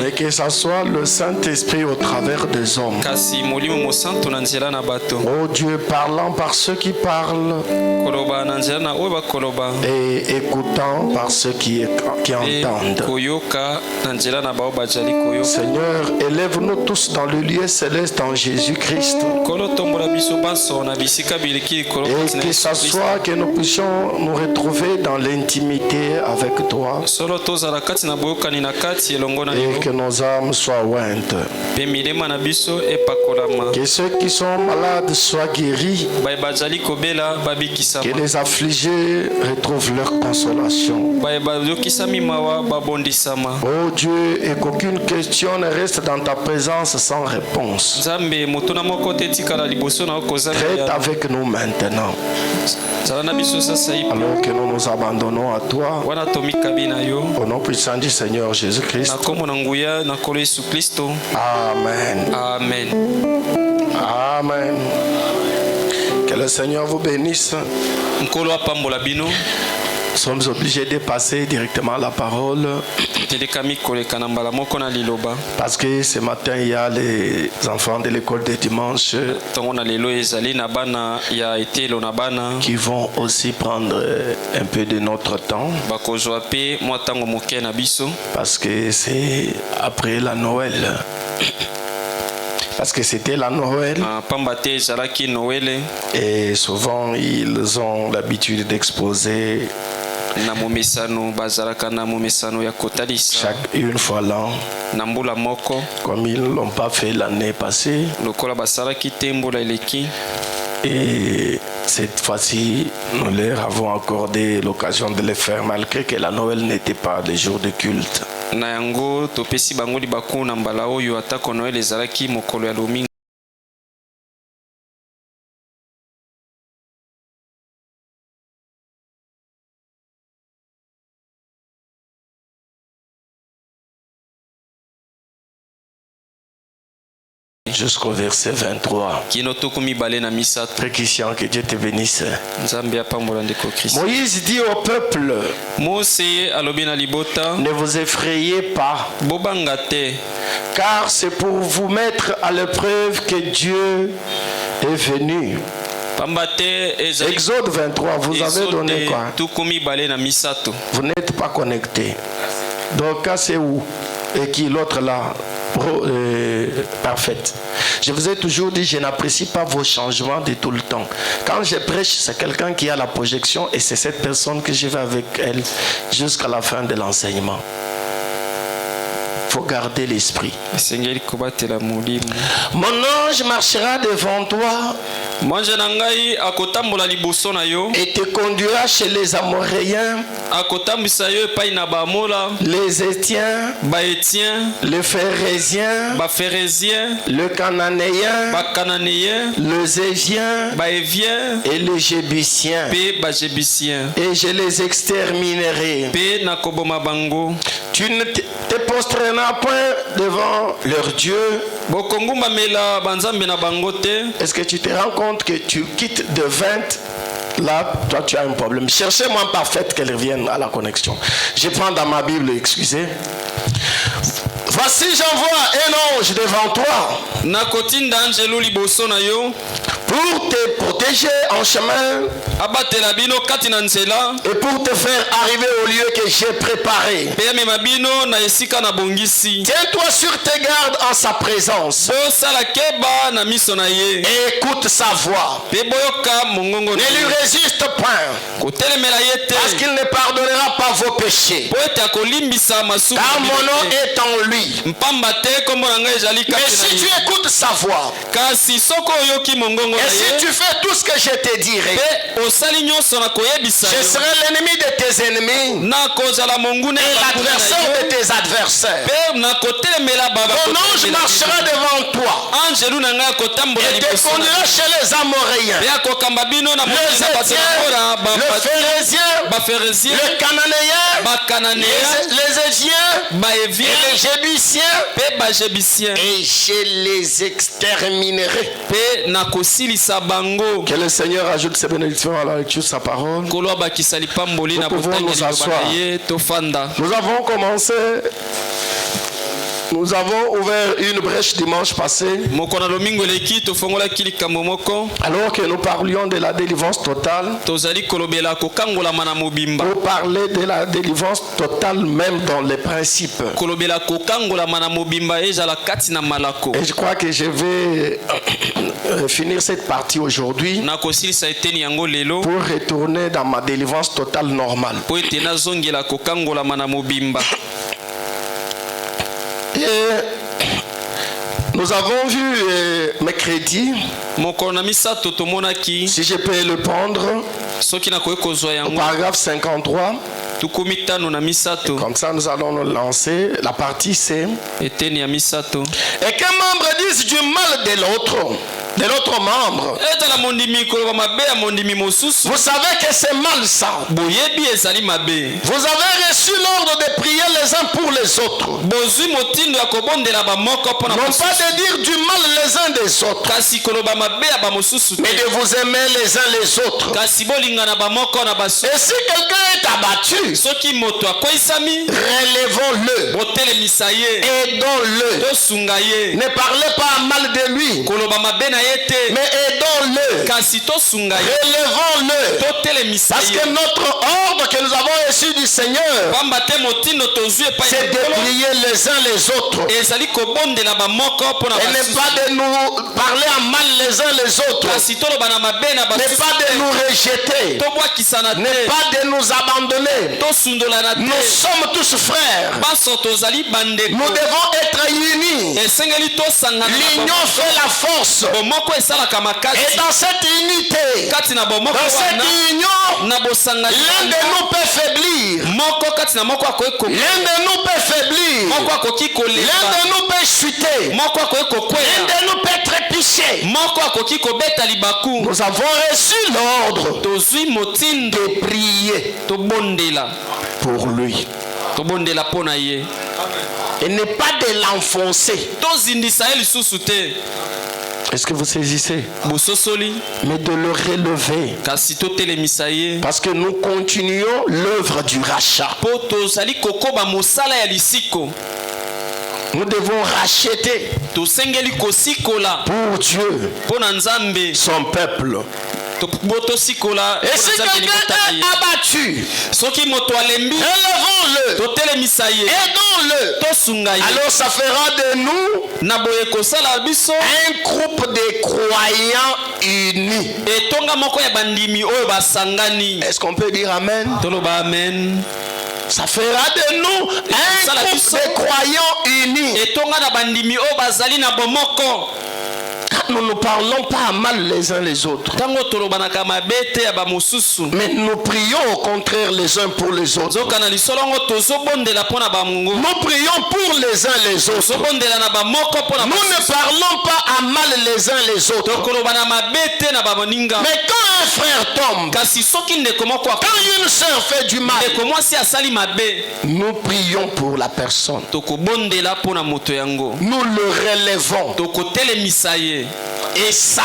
mais que ça soit le Saint-Esprit au travers des hommes. Oh Dieu, parlant par ceux qui parlent et écoutant par ceux qui entendent. Seigneur, élève-nous tous dans le lieu céleste en Jésus-Christ. Et que ça soit que nous puissions nous retrouver dans l'intimité avec toi. Et que nos âmes soient ointes. Que ceux qui sont malades soient guéris. Que les affligés retrouvent leur consolation. Oh Dieu, et qu'aucune question ne reste dans ta présence sans réponse. Traite avec nous maintenant. Alors que nous nous abandonnons à toi. Au nom puissant du Seigneur Jésus-Christ. Amen. Amen. Amen. Que le Seigneur vous bénisse. Nous sommes obligés de passer directement à la parole. Parce que ce matin, il y a les enfants de l'école de dimanche qui vont aussi prendre un peu de notre temps. Parce que c'est après la Noël. Parce que c'était la Noël. Et souvent, ils ont l'habitude d'exposer chaque une fois l'an, comme ils ne l'ont pas fait l'année passée. Et cette fois-ci, nous leur avons accordé l'occasion de le faire malgré que la Noël n'était pas le jour de culte. Jusqu'au verset 23. Pétition, que Dieu te bénisse. Moïse dit au peuple: ne vous effrayez pas, car c'est pour vous mettre à l'épreuve que Dieu est venu. Exode 23, vous avez donné quoi? Vous n'êtes pas connecté. Donc, c'est où? Et qui l'autre là? Parfaite. Je vous ai toujours dit, je n'apprécie pas vos changements de tout le temps. Quand je prêche, c'est quelqu'un qui a la projection et c'est cette personne que je vais avec elle jusqu'à la fin de l'enseignement. Il faut garder l'esprit. Mon ange marchera devant toi et te conduira chez les Amoréens, les Étiens, les Phérésiens, le Cananéen, le Zévien et les Jébusiens. Et je les exterminerai. Tu ne te prostreras point devant leur Dieu. Est-ce que tu te rends compte que tu quittes de 20? Là, toi, tu as un problème. Cherchez-moi en parfaite qu'elle revienne à la connexion. Je prends dans ma Bible, excusez. Voici, j'envoie un ange devant toi pour te protéger en chemin et pour te faire arriver au lieu que j'ai préparé. Tiens-toi sur tes gardes en sa présence et écoute sa voix. Ne lui résiste point, parce qu'il ne pardonnera pas vos péchés, car mon nom est en lui. Mais si tu écoutes sa voix et si tu fais tout ce que je te dirai, je serai l'ennemi de tes ennemis et l'adversaire de tes adversaires. Mon ange marchera devant toi et te conduira chez les Amoréens, les Étiens, le Phérézien, le Cananéen, les Égiens et les Jébusiens, et je les exterminerai. Que le Seigneur ajoute ses bénédictions à la lecture de sa parole. Nous pouvons nous asseoir. Nous avons commencé. Nous avons ouvert une brèche dimanche passé. Alors que nous parlions de la délivrance totale. Pour parler de la délivrance totale même dans les principes. Et je crois que je vais finir cette partie aujourd'hui pour retourner dans ma délivrance totale normale. Et nous avons vu mercredi, si je peux le prendre, au paragraphe 53. Comme ça, nous allons nous lancer. La partie C. Et qu'un membre dise du mal de l'autre membre. Vous savez que c'est mal ça. Vous avez reçu l'ordre de prier les uns pour les autres. Non pas de dire du mal les uns des autres, mais de vous aimer les uns les autres. Et si quelqu'un est abattu, relevons-le, aidons-le. Ne parlez pas mal de lui, mais aidons-le, relevons-le. Parce que notre ordre que nous avons reçu du Seigneur, c'est de prier les uns les autres, et ne pas de nous parler en mal les uns les autres, ne pas de nous rejeter, ne pas de nous abandonner. Nous sommes tous frères. Nous devons être unis. L'union fait la force. Et dans cette unité, dans cette union, l'un de nous peut faiblir. L'un de nous peut faiblir. L'un de nous peut chuter. L'un de nous peut trépicher. Nous avons reçu l'ordre de prier pour lui. Et n'est pas de l'enfoncer. Est-ce que vous saisissez? Mais de le relever. Parce que nous continuons l'œuvre du rachat. Nous devons racheter pour Dieu son peuple. Et si quelqu'un est abattu, relevons-le, aidons-le. Alors ça fera de nous un groupe de croyants unis. Est-ce qu'on peut dire amen? Ça fera de nous un groupe de croyants unis. Nous ne parlons pas mal les uns les autres, mais nous prions au contraire les uns pour les autres. Nous prions pour les uns les autres. Nous ne parlons pas à mal les uns les autres. Mais quand un frère tombe, quand une soeur fait du mal, nous prions pour la personne. Nous le relevons. Et ça,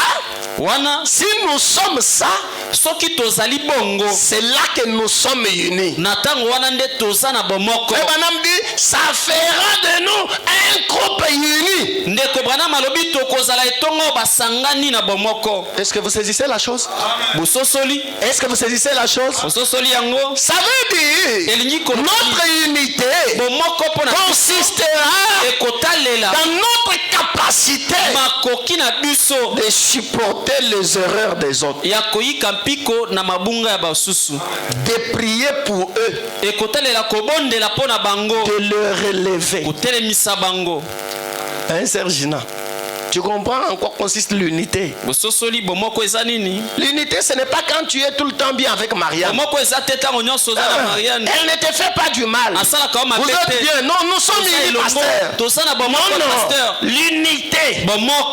si nous sommes ça, c'est là que nous sommes unis. Ça fera de nous un groupe uni. Est-ce que vous saisissez la chose? Est-ce que vous saisissez la chose? Ça veut dire notre unité consistera dans notre capacité de supporter les erreurs des autres, de prier pour eux, de le relever. Hein, Sergina? Tu comprends en quoi consiste l'unité? L'unité, ce n'est pas quand tu es tout le temps bien avec Marianne. Elle ne te fait pas du mal. Vous êtes bien. Non, nous sommes unis, pasteur. Non. L'unité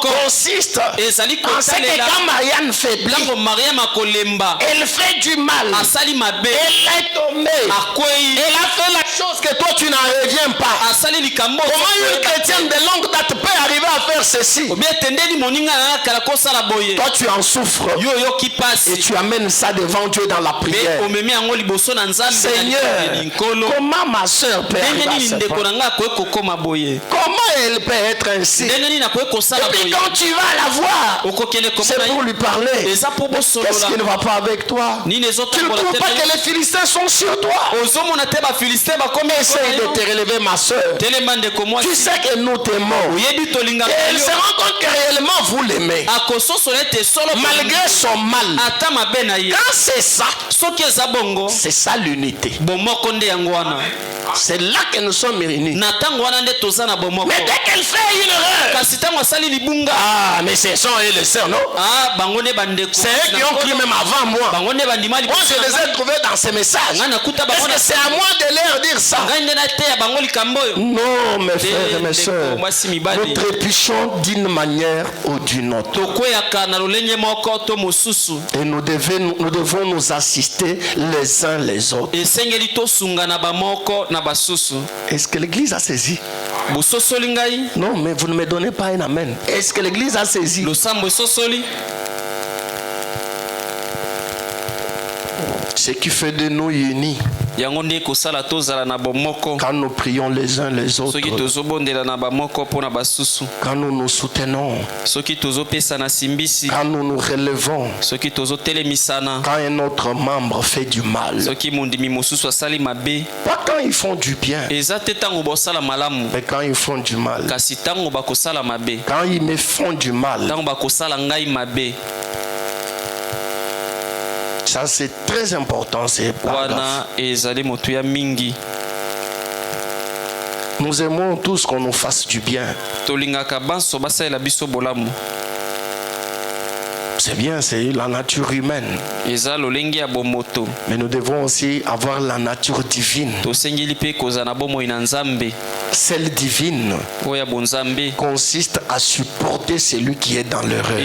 consiste en ce que quand Marianne faiblit, elle fait du mal. Elle est tombée. Elle a fait la chose que toi tu n'en reviens pas. Comment une chrétienne de longue date peut arriver à faire ceci? Toi tu en souffres et tu amènes ça devant Dieu dans la prière. Seigneur, comment ma soeur peut arriver à ce point? Comment elle peut être ainsi? Et puis quand tu vas la voir, c'est pour lui parler. Qu'est-ce qui ne va pas avec toi? Tu ne trouves pas que les Philistins sont sur toi? Essaye de te relever, ma soeur. Tu sais que nous t'aimons. Et elle se rend compte que réellement vous l'aimez. Malgré son mal. Quand c'est ça, c'est ça l'unité. C'est là que nous sommes réunis. Mais dès qu'elle fait une erreur, mais ce sont eux les sœurs, non? C'est eux qui ont cru même avant moi. Moi je les ai trouvés dans ces messages. Est-ce que c'est à moi de leur dire ça? Non, mes frères et mes sœurs, nous trépichons d'une manière ou d'une autre. Et nous devons nous assister les uns les autres. Est-ce que l'église a saisi? Non, mais vous ne me donnez pas un amen. Est-ce que l'église a saisi? Ce qui fait de nous unis. Quand nous prions les uns les autres, quand nous nous soutenons, quand nous nous relevons, quand un autre membre fait du mal, pas quand ils font du bien, mais quand ils font du mal, quand ils me font du mal, ça c'est très important, c'est paragraphe. Nous aimons tous qu'on nous fasse du bien. C'est bien, c'est la nature humaine. Mais nous devons aussi avoir la nature divine. Celle divine consiste à supporter celui qui est dans l'erreur.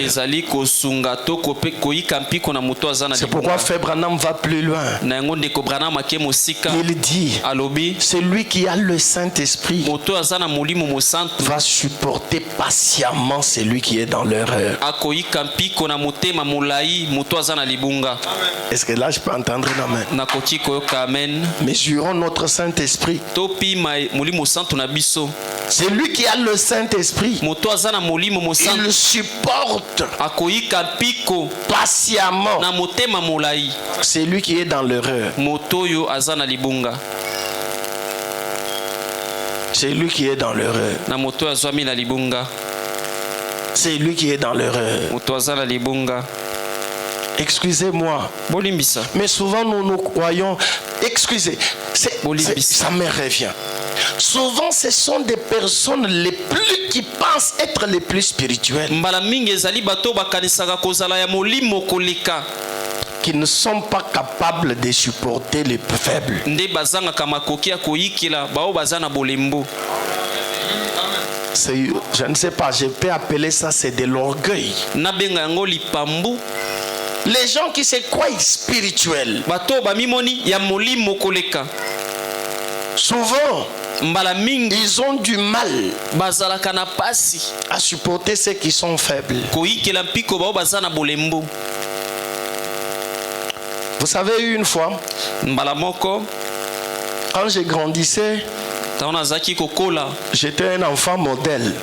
C'est pourquoi Frère Branham va plus loin. Il dit, celui qui a le Saint-Esprit va supporter patiemment celui qui est dans l'erreur. Est-ce que là je peux entendre un amen? Mesurons notre Saint-Esprit. Celui qui a le Saint-Esprit, il supporte patiemment celui qui est dans l'erreur. C'est lui qui est dans l'erreur. C'est lui qui est dans l'erreur. Excusez-moi. Mais souvent nous croyons. Excusez. Ça me revient. Souvent ce sont des personnes les plus qui pensent être les plus spirituelles, qui ne sont pas capables de supporter les plus faibles. Je ne sais pas, je peux appeler ça, c'est de l'orgueil. Les gens qui se croient spirituels, souvent ils ont du mal à supporter ceux qui sont faibles. Vous savez, une fois, quand je grandissais, j'étais un enfant modèle.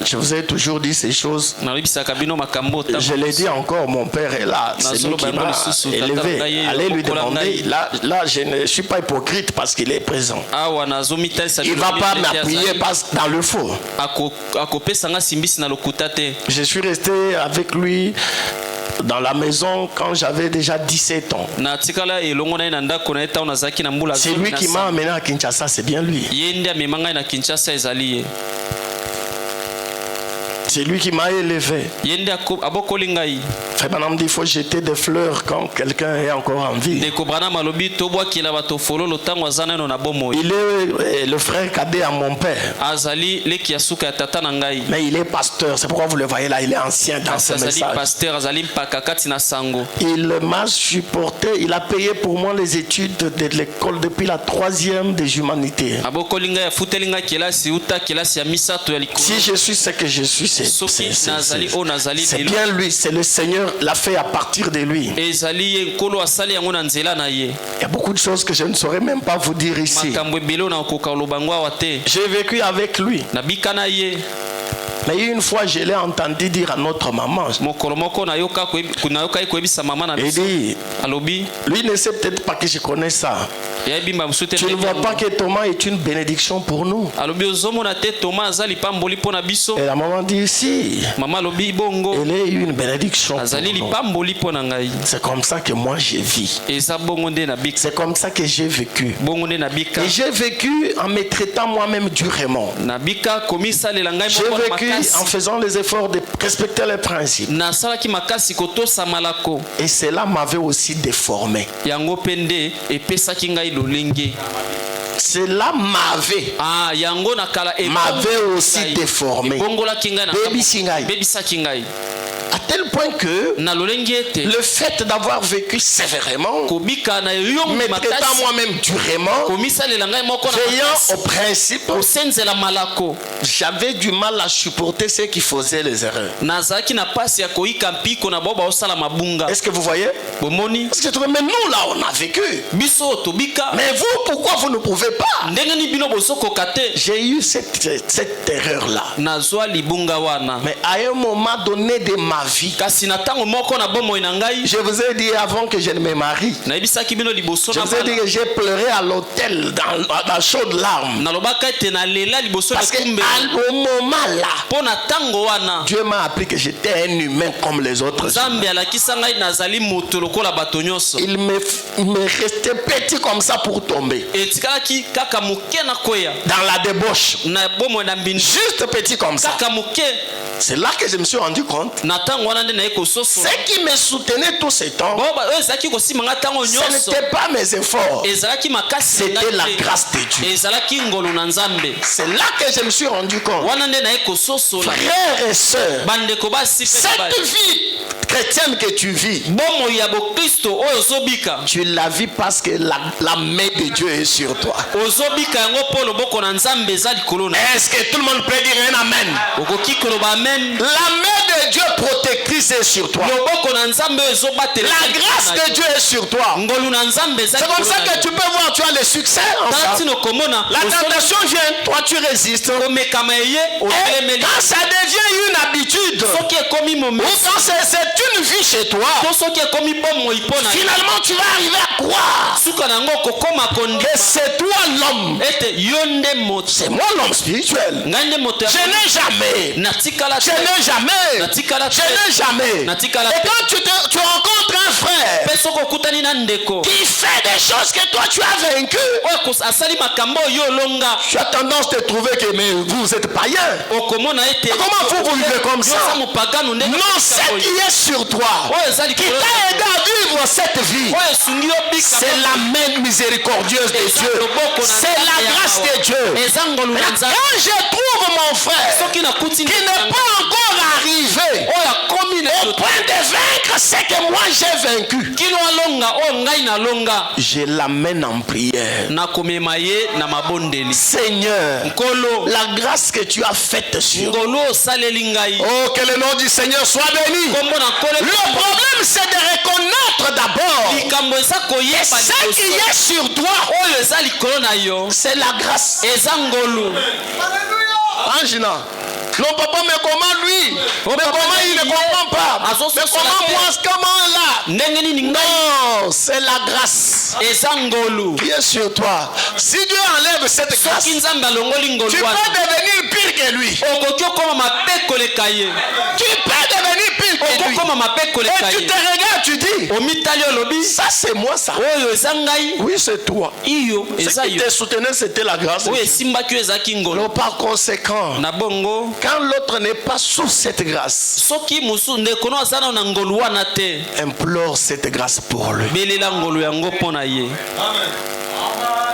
Je vous ai toujours dit ces choses. Je l'ai dit encore, mon père est là. C'est lui qui m'a élevé. Allez lui demander. Là, je ne suis pas hypocrite parce qu'il est présent. Il ne va pas m'appuyer dans le faux. Je suis resté avec lui dans la maison quand j'avais déjà 17 ans. C'est lui qui m'a amené à Kinshasa, c'est bien lui. C'est lui qui m'a élevé. Frère Branham dit il faut jeter des fleurs quand quelqu'un est encore en vie. Il est le frère cadet à mon père. Mais il est pasteur, c'est pourquoi vous le voyez là, il est ancien dans ce message. Il m'a supporté, il a payé pour moi les études de l'école depuis la 3e des humanités. Si je suis ce que je suis, c'est bien lui, c'est le Seigneur l'a fait à partir de lui. Il y a beaucoup de choses que je ne saurais même pas vous dire ici. J'ai vécu avec lui. Mais une fois, je l'ai entendu dire à notre maman. Il dit, lui ne sait peut-être pas que je connais ça. Tu ne vois pas que Thomas est une bénédiction pour nous. Et la maman dit, si, elle est une bénédiction pour nous. C'est comme ça que moi je vis. C'est comme ça que j'ai vécu. Et j'ai vécu en me traitant moi-même durement. J'ai vécu en faisant les efforts de respecter les principes. Et cela m'avait aussi déformé. Cela m'avait aussi déformé. À tel point que le fait d'avoir vécu sévèrement, me traitant moi-même durement, veillant au principe, j'avais du mal à supporter ceux qui faisaient les erreurs. Est-ce que vous voyez? Parce que mais nous là on a vécu. Mais vous, pourquoi vous ne pouvez pas? J'ai eu cette erreur là. Mais à un moment donné de ma vie, je vous ai dit avant que je ne me marie, je vous ai dit que j'ai pleuré à l'hôtel dans chaudes larmes. Parce qu'à ce moment là, Dieu m'a appris que j'étais un humain comme les autres. Il me restait petit comme ça pour tomber dans la débauche, juste petit comme ça. C'est là que je me suis rendu compte. Ce qui me soutenait tout ce temps, ce n'était pas mes efforts, c'était la grâce de Dieu. C'est là que je me suis rendu compte. Frères et sœurs, cette vie chrétienne que tu vis, tu la vis parce que la main de Dieu est sur toi. Est-ce que tout le monde peut dire un amen? La main de Dieu protectrice est sur toi. La grâce de Dieu est sur toi. C'est comme ça que tu peux voir, tu as le succès. La tentation vient, toi tu résistes. Et quand ça devient une habitude, ou quand c'est une vie chez toi, finalement tu vas arriver à croire que c'est toi l'homme. C'est moi l'homme spirituel. Je n'ai jamais. Et quand tu rencontres un frère qui fait des choses que toi tu as vaincu, tu as tendance de trouver que mais vous êtes païen. Comment vous vivez comme ça? Non, ce qui est sur toi, qui t'a aidé à vivre cette vie, c'est la main miséricordieuse de Dieu. C'est la grâce de Dieu. Quand je trouve mon frère qui n'est pas encore arrivé au point de vaincre ce que moi j'ai vaincu, je l'amène en prière. Seigneur, la grâce que tu as faite sur nous. Oh, que le nom du Seigneur soit béni. Le problème c'est de reconnaître d'abord que ce qui est sur toi, c'est la grâce. Angina. Non, papa, mais comment lui? Mais comment il ne comprend pas? Mais comment là? Non, c'est la grâce qui est sur toi. Si Dieu enlève cette grâce, tu peux devenir pire que lui. Tu peux devenir pire. Et tu te regardes, tu dis, ça c'est moi ça. Oui, c'est toi. Ce qui te soutenait, c'était la grâce. Alors, par conséquent, quand l'autre n'est pas sous cette grâce, implore cette grâce pour lui.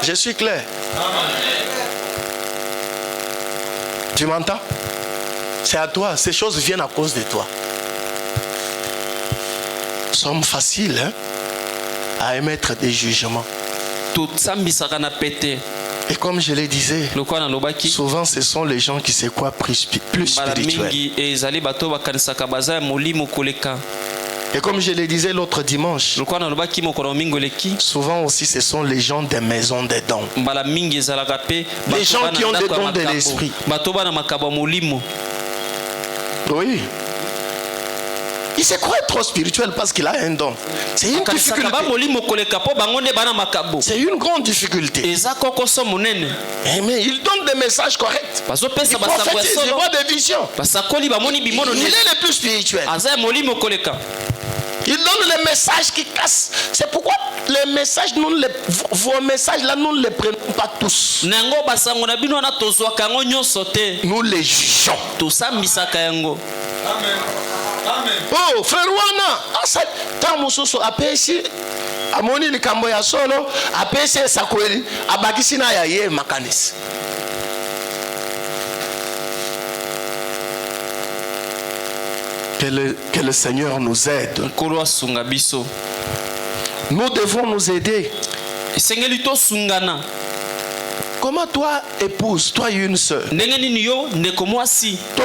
Je suis clair. Tu m'entends? C'est à toi. Ces choses viennent à cause de toi. Nous sommes faciles à émettre des jugements. Et comme je le disais, souvent ce sont les gens qui se croient plus spirituels. Et comme je le disais l'autre dimanche, souvent aussi ce sont les gens des maisons des dons. Les gens qui ont des dons de l'esprit. Oui. Il se croit trop spirituel parce qu'il a un don. C'est une difficulté. C'est une grande difficulté. Mais il donne des messages corrects. Il prophétise, il voit des visions. Il est le plus spirituel. Il donne les messages qui cassent. C'est pourquoi les messages, vos messages là, nous ne les prenons pas tous. Nous les jugeons. Oh, frère Wana, tant mususu apesi amoni likambo ya solo apesi sakweli abakisi na ya ye makanisi. Que le Seigneur nous aide. Nous devons nous aider. Comment toi, épouse, toi une sœur, ton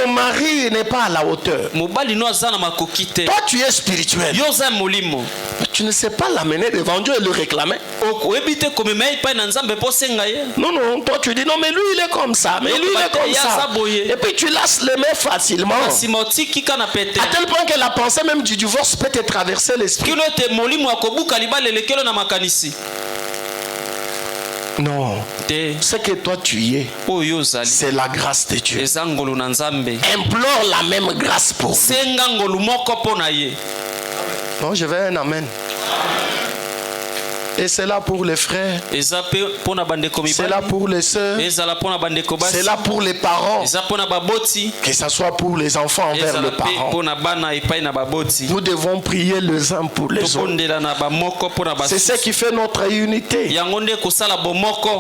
mari n'est pas à la hauteur. Toi, tu es spirituel. Mais tu ne sais pas l'amener devant Dieu et le réclamer. Non, non, toi tu dis non, mais lui il est comme ça, mais lui il est comme ça. Et puis tu lasses les mains facilement. À tel point que la pensée même du divorce peut te traverser l'esprit. Non, ce que toi tu es, c'est la grâce de Dieu. Implore la même grâce pour lui. Non, je veux un amen. Et c'est là pour les frères, c'est là pour les sœurs, c'est là pour les parents, que ce soit pour les enfants envers les parents. Nous devons prier les uns pour les autres. C'est ce qui fait notre unité.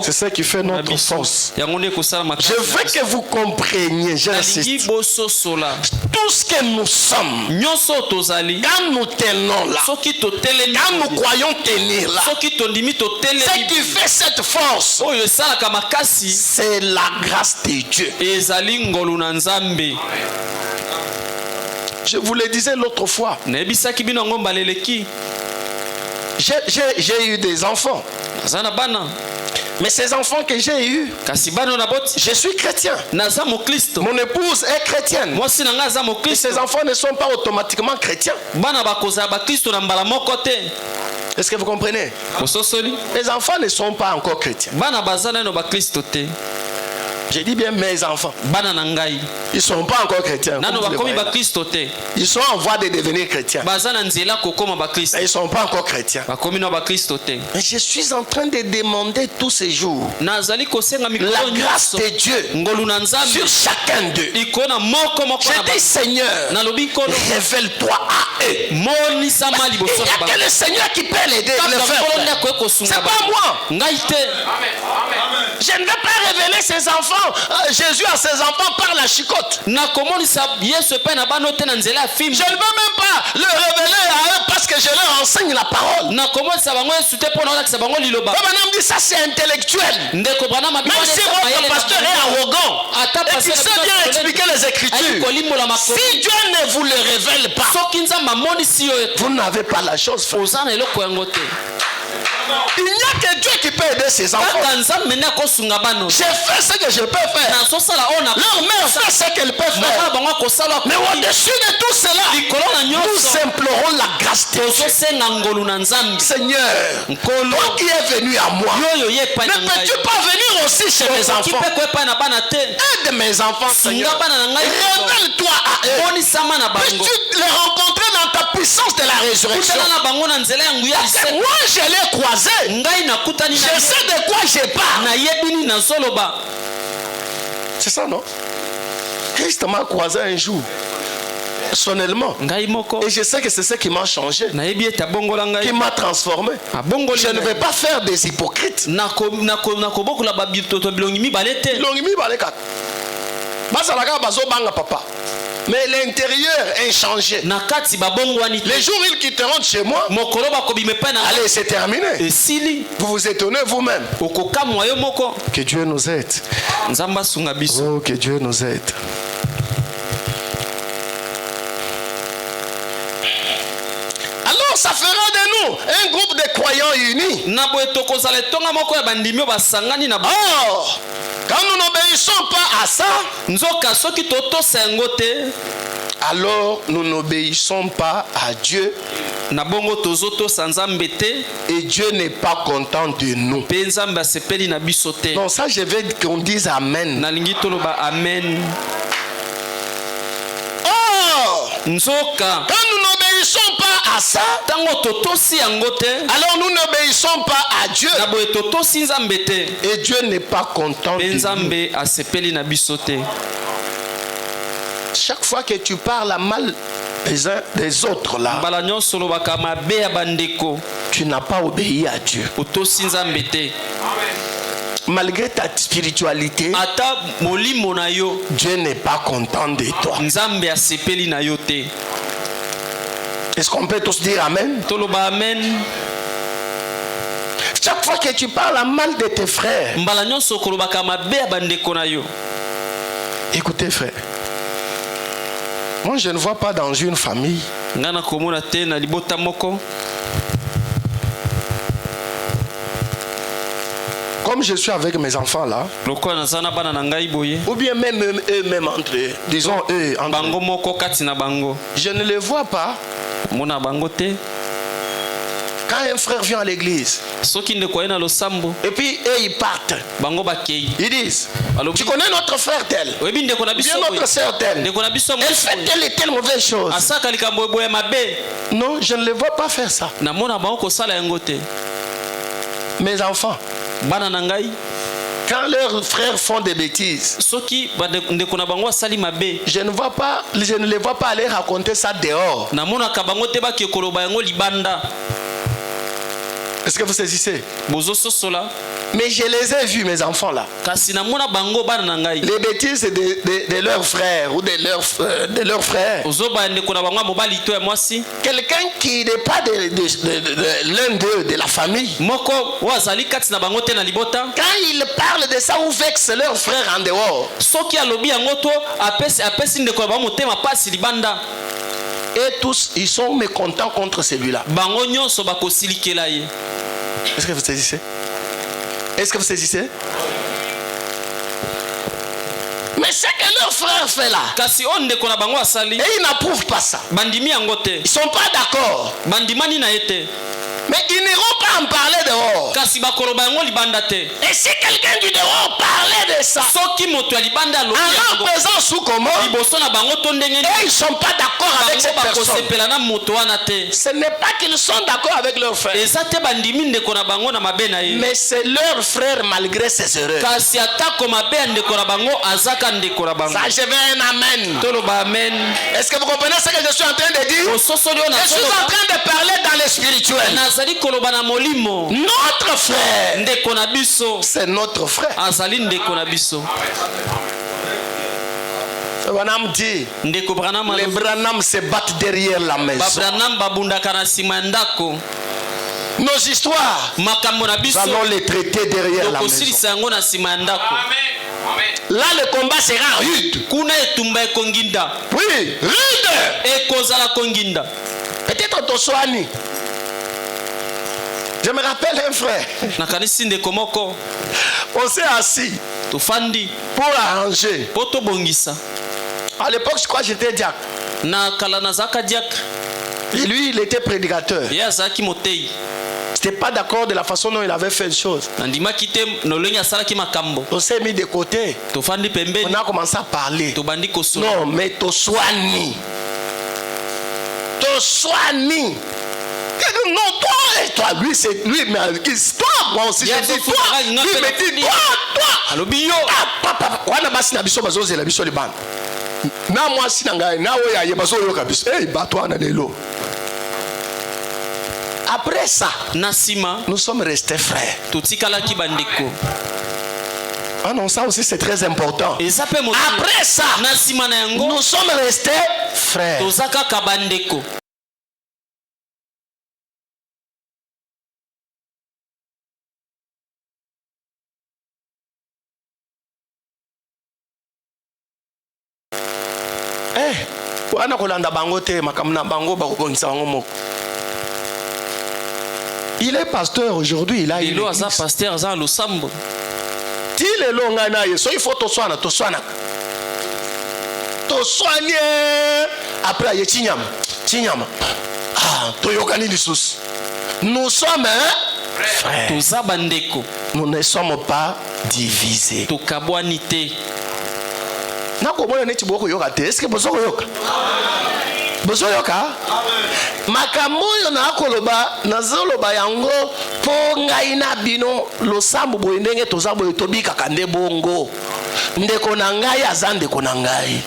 C'est ce qui fait notre force. Je veux que vous compreniez, j'insiste, tout ce que nous sommes, quand nous tenons là, quand nous croyons tenir là, ce qui fait cette force, c'est la grâce de Dieu. Je vous le disais l'autre fois, j'ai eu des enfants. Mais ces enfants que j'ai eus, je suis chrétien. Mon épouse est chrétienne. Et ces enfants ne sont pas automatiquement chrétiens. Est-ce que vous comprenez? Les enfants ne sont pas encore chrétiens. J'ai dit bien mes enfants. Ils ne sont pas encore chrétiens. Ils sont en voie de devenir chrétiens. Mais ils ne sont pas encore chrétiens. Mais je suis en train de demander tous ces jours la grâce de Dieu sur chacun d'eux. Je dis Seigneur, révèle-toi à eux. Il n'y a que le Seigneur qui peut l'aider. C'est pas moi. Je ne vais pas révéler ses enfants. Jésus à ses enfants par la chicote. Je ne veux même pas le révéler à eux parce que je leur enseigne la parole. Dit ça c'est intellectuel. Même si votre pasteur est arrogant et qu'il sait bien expliquer les Écritures, si Dieu ne vous le révèle pas, vous n'avez pas la chose faite. Il n'y a que Dieu qui peut aider ses enfants. J'ai fait ce que je peux faire. Leur mère fait ce qu'elle peut faire. Mais au-dessus de tout cela, nous implorons la grâce de Dieu. Seigneur, toi qui es venu à moi, ne peux-tu pas venir aussi chez mes enfants? Aide mes enfants, Seigneur. Révèle-toi à eux. Puisses-tu les rencontrer dans ta puissance de la résurrection. Moi, je l'ai croisé. Je sais de quoi je parle. C'est ça, non? Christ m'a croisé un jour. Personnellement. Et je sais que c'est ce qui m'a changé, qui m'a transformé. Je ne vais pas faire des hypocrites. Mais l'intérieur est changé. Les jours ils quitteront de chez moi, allez, c'est terminé. Vous vous étonnez vous-même. Que Dieu nous aide. Oh, que Dieu nous aide. Alors ça fera de nous un groupe de croyants unis. Oh, quand nous n'obéissons pas à ça, alors nous n'obéissons pas à Dieu. Et Dieu n'est pas content de nous. Donc ça, je veux qu'on dise Amen. Oh, quand nous n'obéissons pas à ça, alors nous n'obéissons pas à Dieu. Et Dieu n'est pas content de nous. Chaque fois que tu parles à mal les uns des autres là, tu n'as pas obéi à Dieu. Malgré ta spiritualité, Dieu n'est pas content de toi. Est-ce qu'on peut tous dire Amen? Chaque fois que tu parles à mal de tes frères, écoutez frère, moi je ne vois pas dans une famille comme je suis avec mes enfants là, ou bien même eux-mêmes entre eux, disons eux entre eux, je ne les vois pas. Quand un frère vient à l'église et puis eux ils partent, ils disent tu connais notre frère tel, bien notre soeur telle, elle fait telle et telle mauvaise chose. Non, je ne les vois pas faire ça. Mes enfants, quand leurs frères font des bêtises, je ne les vois pas aller raconter ça dehors. Est-ce que vous saisissez? Mais je les ai vus, mes enfants là. Les bêtises de leurs frères ou de leurs frères. Quelqu'un qui n'est pas de l'un d'eux, de la famille. Quand ils parlent de ça ou vexent leurs frères en dehors, et tous ils sont mécontents contre celui-là. Est-ce que vous saisissez? Est-ce que vous saisissez? Mais ce que leur frère fait là, et ils n'approuvent pas ça. Ils ne sont pas d'accord. Mais ils n'iront pas en parler dehors. Et si quelqu'un du dehors parlait de ça, en leur présence ou comment, et ils ne sont pas d'accord avec cette personne, ce n'est pas qu'ils sont d'accord avec leur frère, mais c'est leur frère malgré ses erreurs. Ça, je veux un amen. Est-ce que vous comprenez ce que je suis en train de dire? Je suis en train de parler dans le spirituel. Notre frère, c'est notre frère. Branham dit, les Branham se battent derrière la maison. Nos histoires, nous allons les traiter derrière la maison. Là, le combat sera rude. Oui, rude. Peut-être Toswani. Je me rappelle un frère. On s'est assis pour arranger. À l'époque, je crois que j'étais diacre. Et lui, il était prédicateur. C'était pas d'accord de la façon dont il avait fait les choses. On s'est mis de côté. On a commencé à parler. Non, mais to soigni. Non, toi, lui, c'est lui, mais toi, moi aussi, je dis toi. Lui me dit toi. Na moi si nanga na oya ye baso yo kabisa eh batwa na lelo. Après ça, nous sommes restés frères. Ah non, ça aussi c'est très important. Après ça, nous sommes restés frères. Il est pasteur aujourd'hui, il a une église. Il faut te soigner. Après, il y a Tinyam. Nous sommes frères. Nous ne sommes pas divisés. Est-ce que vous avez bozoyoka makambo yo na koloba nazoloba yango po ngai na bino losambo boye ndenge toza boye tobika kande bongo ndeko na ngai azande ko na ngai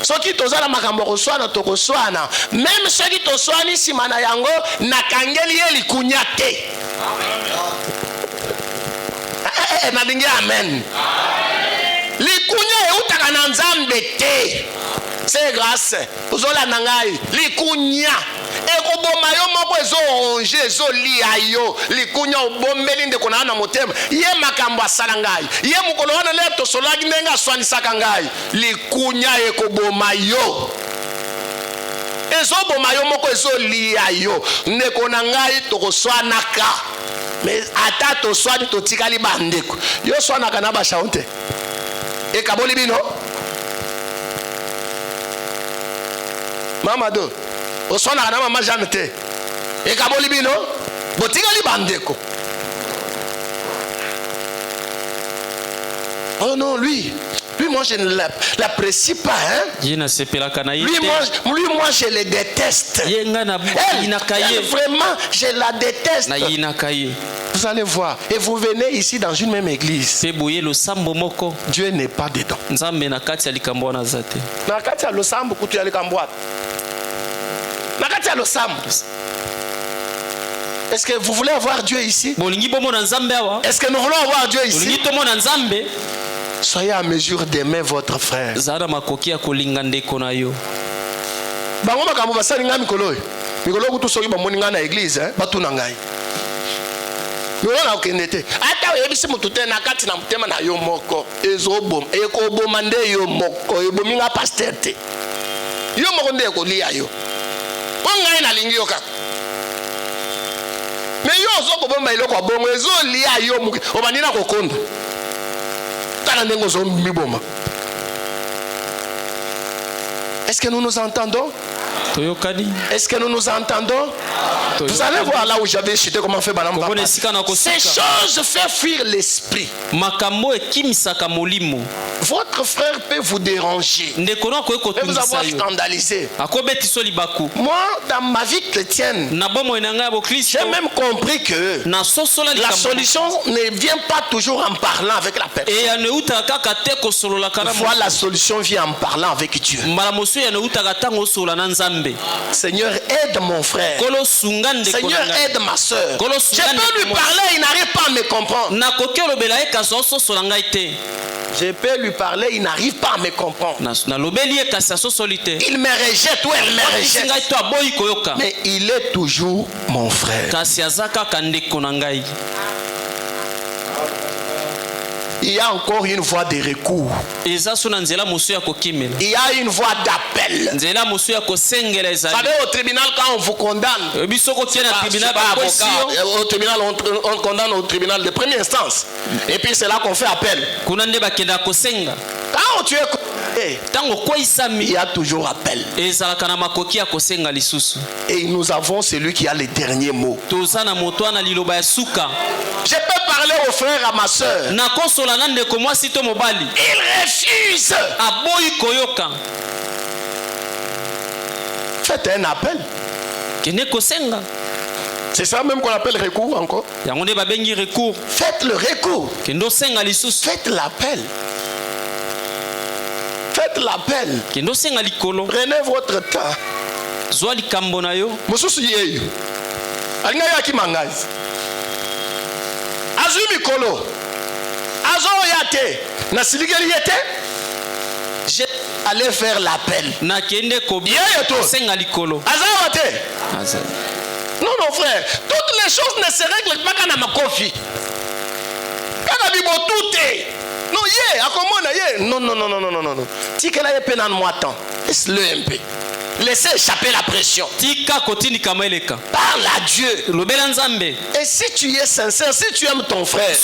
soki toza na makambo koswana tokoswana même soki toswani sima na yango nakangeli ye likunya te nadingi amen likunya eutaka na nzambe te. C'est grâce. Vous avez la nangai, likunya. Ekoboma yo moko ezo onge ezo lia yo. Likunya obombeli ndeko na motema. Ye makambo asala ngai. Ye mukolo wana le to solagi nenga swanisaka ngai. Likunya ekoboma yo. Ezo boma yo moko ezo lia yo. Ndeko na ngai tokoswanaka. Mais ata to swani to tikali bandeko. Yo swanaka na ba shaunte. E kaboli bino. Mamado, osona kana mama janete. E kaboli bino, botingali bandeko. Oh non, lui moi je ne l'apprécie pas, hein. Lui moi je le déteste. Elle, vraiment, je la déteste. Vous allez voir, et vous venez ici dans une même église. Dieu n'est pas dedans. Est-ce que vous voulez avoir Dieu ici? Est-ce que nous voulons avoir Dieu ici? Soyez à mesure d'aimer votre frère. Est-ce que nous nous entendons? Est-ce que nous nous entendons? Vous allez voir là où j'avais chuté comment faire Banam. Ces choses font fuir l'esprit. Votre frère peut vous déranger, peut vous avoir scandalisé. Moi, dans ma vie chrétienne, j'ai même compris que la solution ne vient pas toujours en parlant avec la personne. Voilà, la solution vient en parlant avec Dieu. Seigneur, aide mon frère. Seigneur, aide ma soeur. Je peux lui parler, il n'arrive pas à me comprendre. Je peux lui parler, il n'arrive pas à me comprendre. Il me rejette ou elle me rejette. Mais il est toujours mon frère. Il y a encore une voie de recours. Il y a une voie d'appel. Vous savez, au tribunal, quand on vous condamne, au tribunal, on condamne au tribunal de première instance. Et puis c'est là qu'on fait appel. Quand tu es il y a toujours appel. Et nous avons celui qui a les derniers mots. Je peux parler aux frères, à ma soeur. Il refuse. Faites un appel. C'est ça même qu'on appelle recours encore. Faites le recours. Faites l'appel. Faites l'appel. Prenez votre temps. Mosusu yeyo. Alingaya ki mangazi. Azumi kolo. Azo yate. Na siligeli yete. J'ai allé faire l'appel. Na kende ko bien to. Azawate. Non, non, frère. Toutes les choses ne se règlent pas quand on a ma coffee. Quand on a tout est. Non, non, non, non, non, non, non, non. Si qu'elle a peine en moi temps, laisse-le un peu. Laissez échapper la pression. Parle à Dieu. Et si tu es sincère, si tu aimes ton frère, le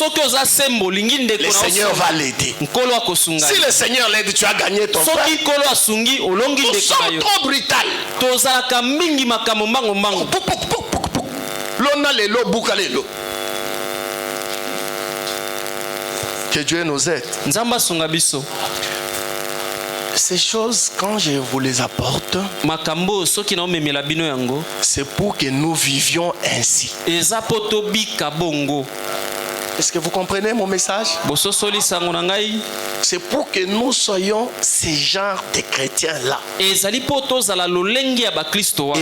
Seigneur va l'aider. Si le Seigneur l'aide, tu as gagné ton frère. Nous sommes trop brutales. Que Dieu nous aide. Ces choses, quand je vous les apporte, c'est pour que nous vivions ainsi. Est-ce que vous comprenez mon message? C'est pour que nous soyons ces genres de chrétiens-là. Et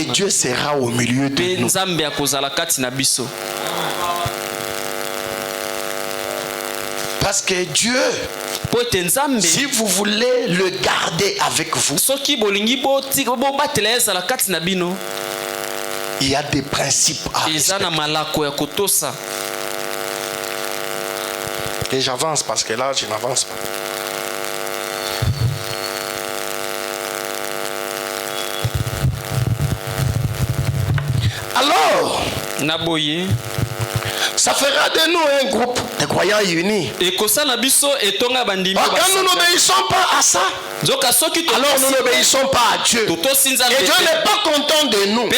Dieu sera au milieu de nous. Parce que Dieu, si vous voulez le garder avec vous, il y a des principes à respecter. Et j'avance parce que là, je n'avance pas. Alors, ça fera de nous un groupe de croyants unis. Quand nous n'obéissons pas à ça, alors nous n'obéissons pas à Dieu. Et Dieu n'est pas content de nous. Nous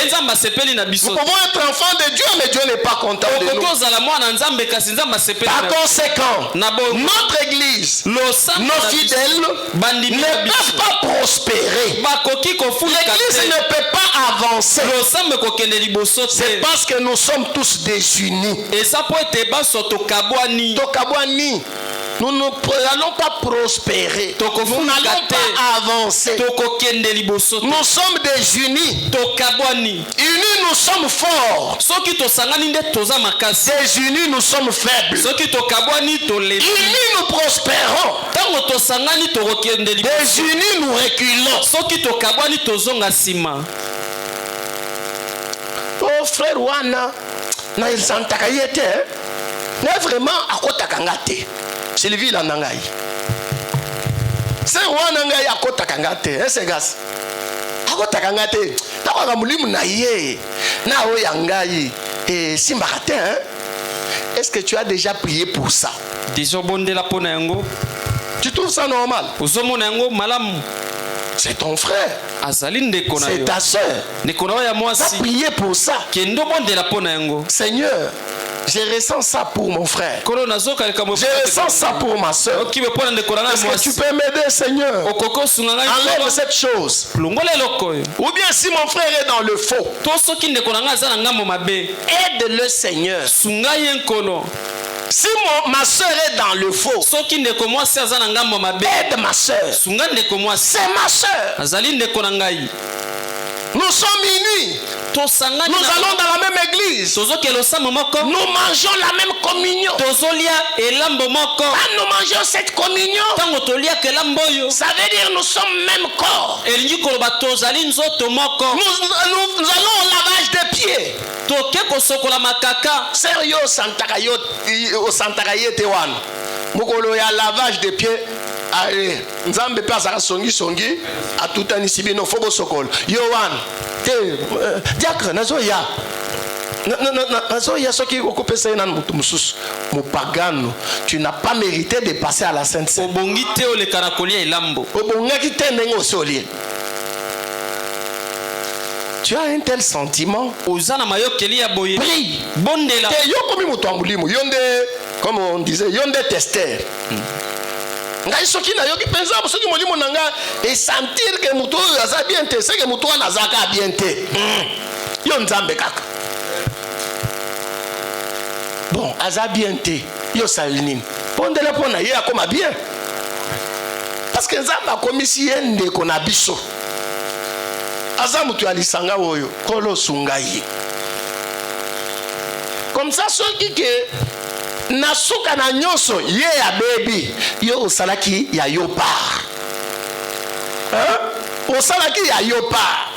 pouvons être enfants de Dieu, mais Dieu n'est pas content de nous. Par conséquent, notre église, nos fidèles ne peuvent pas prospérer. L'église ne peut pas avancer. C'est parce que nous sommes tous désunis. Nous n'allons pas prospérer. Nous n'allons pas avancer. Nous sommes désunis. Unis, nous sommes forts. Désunis, nous sommes faibles. Unis, nous prospérons. Désunis, nous reculons. Oh frère Wana, na il santakayete, na vraiment akotakangate. Sylvie Lanangai. C'est Wana ngai akotakangate, c'est gas. Akotakangate, takwaka mulimu na ye. Na oyangai et simbarate hein. Est-ce que tu as déjà prié pour ça? Tu trouves ça normal? C'est ton frère. C'est ta soeur. Tu as prié pour ça. Seigneur, je ressens ça pour mon frère. Je ressens ça pour ma soeur. Est-ce que tu peux m'aider, Seigneur? Enlève cette chose. Ou bien si mon frère est dans le faux, aide-le, Seigneur. Si ma soeur est dans le faux, aide ma soeur. C'est ma soeur. Nous sommes unis. Nous allons dans la même église. Nous mangeons la même communion. Quand nous mangeons cette communion, ça veut dire nous sommes même corps. Nous allons au lavage des pieds. Sérieux, au Santakayete wan. Mukolo ya lavage des pieds. Allez, nzambe pe azaka songi atutani sibino fobo sokolo. Yohan, diacre nazo ya. Tu n'as pas mérité de passer à la Sainte Seine. Tu as un tel sentiment. Prie. Comme on disait, yonde tester. Ngai soki na yoki penza soki molimo nanga et sentir que muto aza bien te, c'est que muto anazaka bien te. Yo nzambe kaka. Bon, aza bien te. Yo salinine. Pondela pona ye akoma bien. Parce que nzambe akomisi yende kona biso. Aza mutu alisanga oyo kolo sungai. Comme ça soki que nasuka na nyonso ye ya baby yo osalaki ya yo part. Osalaki ya yo part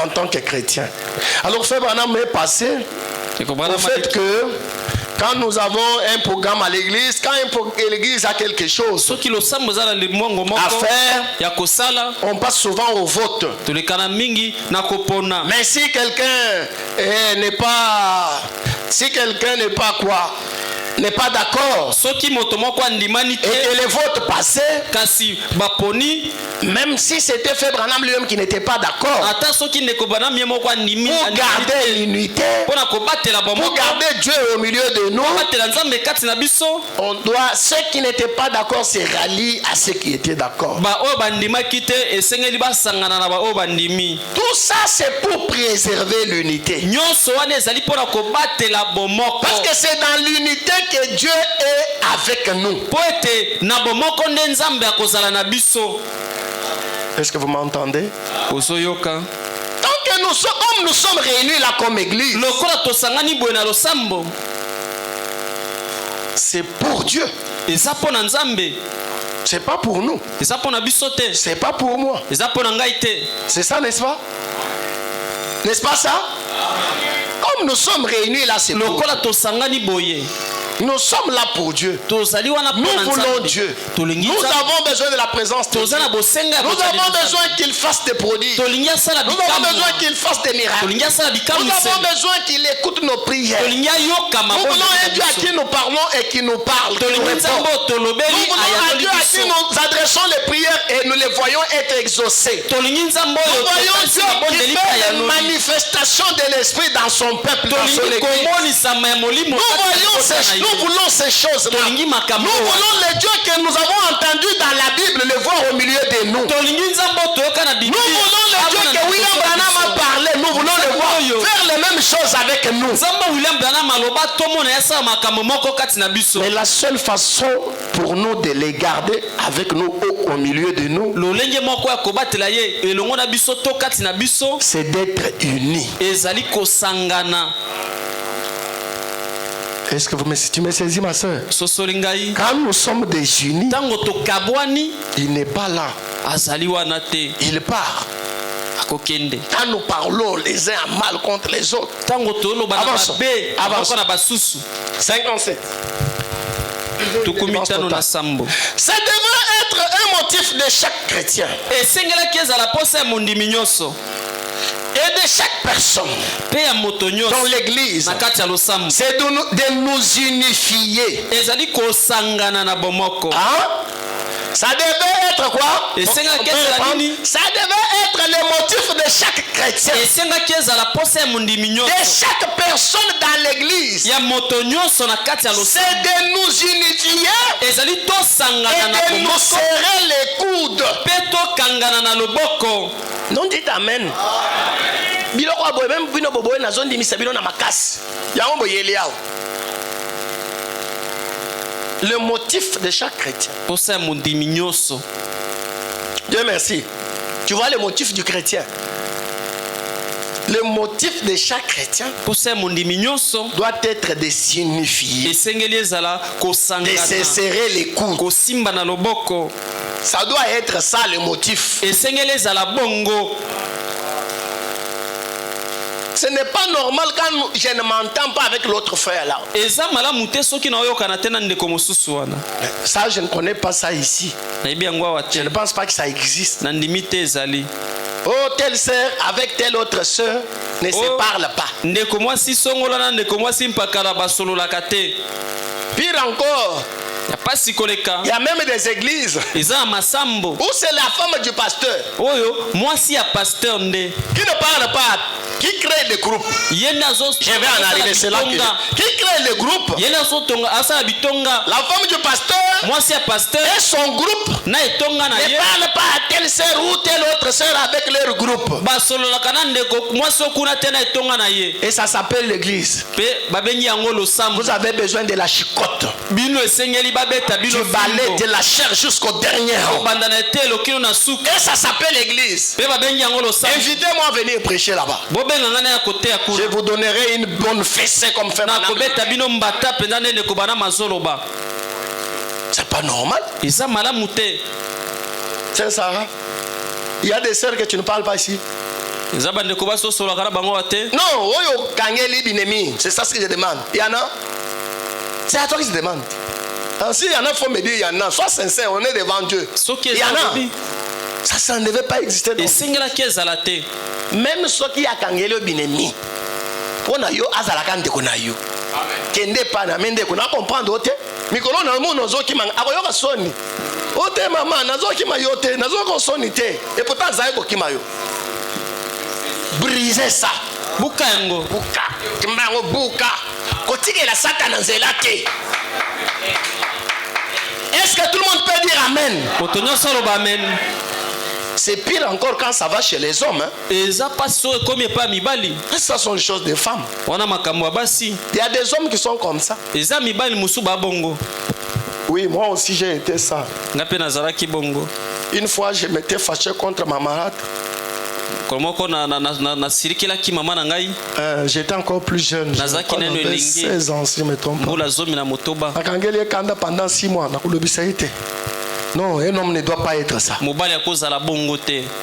en tant que chrétien. Alors frère Branham est passé au fait que quand nous avons un programme à l'église, quand l'église a quelque chose à faire, on passe souvent au vote. Mais si quelqu'un n'est pas quoi, n'est pas d'accord et que les votes passaient, même si c'était Frère Branham lui-même qui n'était pas d'accord, pour garder l'unité, pour garder Dieu au milieu de nous, on doit, ceux qui n'étaient pas d'accord se rallient à ceux qui étaient d'accord. Tout ça c'est pour préserver l'unité. Parce que c'est dans l'unité que Dieu est avec nous. Est-ce que vous m'entendez? Tant que nous sommes réunis là comme église, c'est pour Dieu. C'est pas pour nous. C'est pas pour moi. C'est ça, n'est-ce pas? N'est-ce pas ça? Comme nous sommes réunis là, c'est pour Dieu. Nous sommes là pour Dieu. Nous voulons Dieu. Nous avons besoin de la présence de Dieu. Nous avons besoin qu'il fasse des prodiges. Nous avons besoin qu'il fasse des miracles. Nous avons besoin qu'il écoute nos prières. Nous voulons un Dieu à qui nous parlons et qui nous parle. Nous voulons un Dieu à qui nous adressons les prières et nous les voyons être exaucées. Nous voyons Dieu qui fait une manifestation de l'esprit dans son peuple, dans son église. Nous voulons ces choses-là. Nous voulons les dieux que nous avons entendus dans la Bible, les voir au milieu de nous. Nous voulons les dieux que William Branham a parlé. Nous voulons les voir faire les mêmes choses avec nous. Mais la seule façon pour nous de les garder avec nous au milieu de nous, c'est d'être unis. Est-ce que tu me saisis, ma soeur? Quand nous sommes désunis, il n'est pas là. Il part. Quand nous parlons les uns mal contre les autres, avançons. 57. Ça devrait être un motif de chaque chrétien et de chaque personne dans l'église, c'est de nous unifier. Ça devait être quoi? Ça devait être le motif de chaque chrétien, de chaque personne dans l'église. C'est de nous unifier et de nous serrer les coudes. Non, dites amen. Le motif de chaque chrétien. Dieu merci. Tu vois le motif du chrétien. Le motif de chaque chrétien doit être de s'unifier, de se serrer les coudes. Ça doit être ça le motif. Ce n'est pas normal quand je ne m'entends pas avec l'autre frère là. Ça, je ne connais pas ça ici. Je ne pense pas que ça existe. Oh, telle sœur avec telle autre sœur ne se parle pas. Pire encore, il y a même des églises où c'est la femme du pasteur qui ne parle pas, qui crée des groupes. Je vais en arriver, c'est là qui crée les groupes. La femme du pasteur et son groupe ne parle pas à telle sœur ou telle autre sœur avec leur groupe. Et ça s'appelle l'église. Vous avez besoin de la chicotte. Du balai de la chair jusqu'au dernier rang. Et ça s'appelle l'église. Invitez-moi à venir prêcher là-bas. Je vous donnerai une bonne fessée comme fait madame. C'est pas normal. C'est ça. Il y a des sœurs que tu ne parles pas ici. Non, c'est ça ce que je demande. Il y en a. C'est à toi qui se demande. Si il y en a, il faut me dire, il y en a. Sois sincère, on est devant Dieu. Il y en a. Ça ne devait pas exister. Même ceux qui ont kangeli binemi. On a yo azalaka ndeko na yo. Kende pa na mende ko na comprendre ote. Mikolo na mo nozo ki mang akoyoka soni. Ote mama nazo ki mayote, nazo ko soni te. Et pourtant zaye ko ki mayo. Briser ça. Buka yango. Buka. Kimbango buka. Kotike la satana nzela te. Est-ce que tout le monde peut dire amen? C'est pire encore quand ça va chez les hommes. Ça sont les choses des femmes. Il y a des hommes qui sont comme ça. Oui, moi aussi j'ai été ça. Une fois je m'étais fâché contre ma malade. J'étais encore plus jeune. J'avais 16 ans si je me trompe pas. Pendant 6 mois. Non, un homme ne doit pas être ça.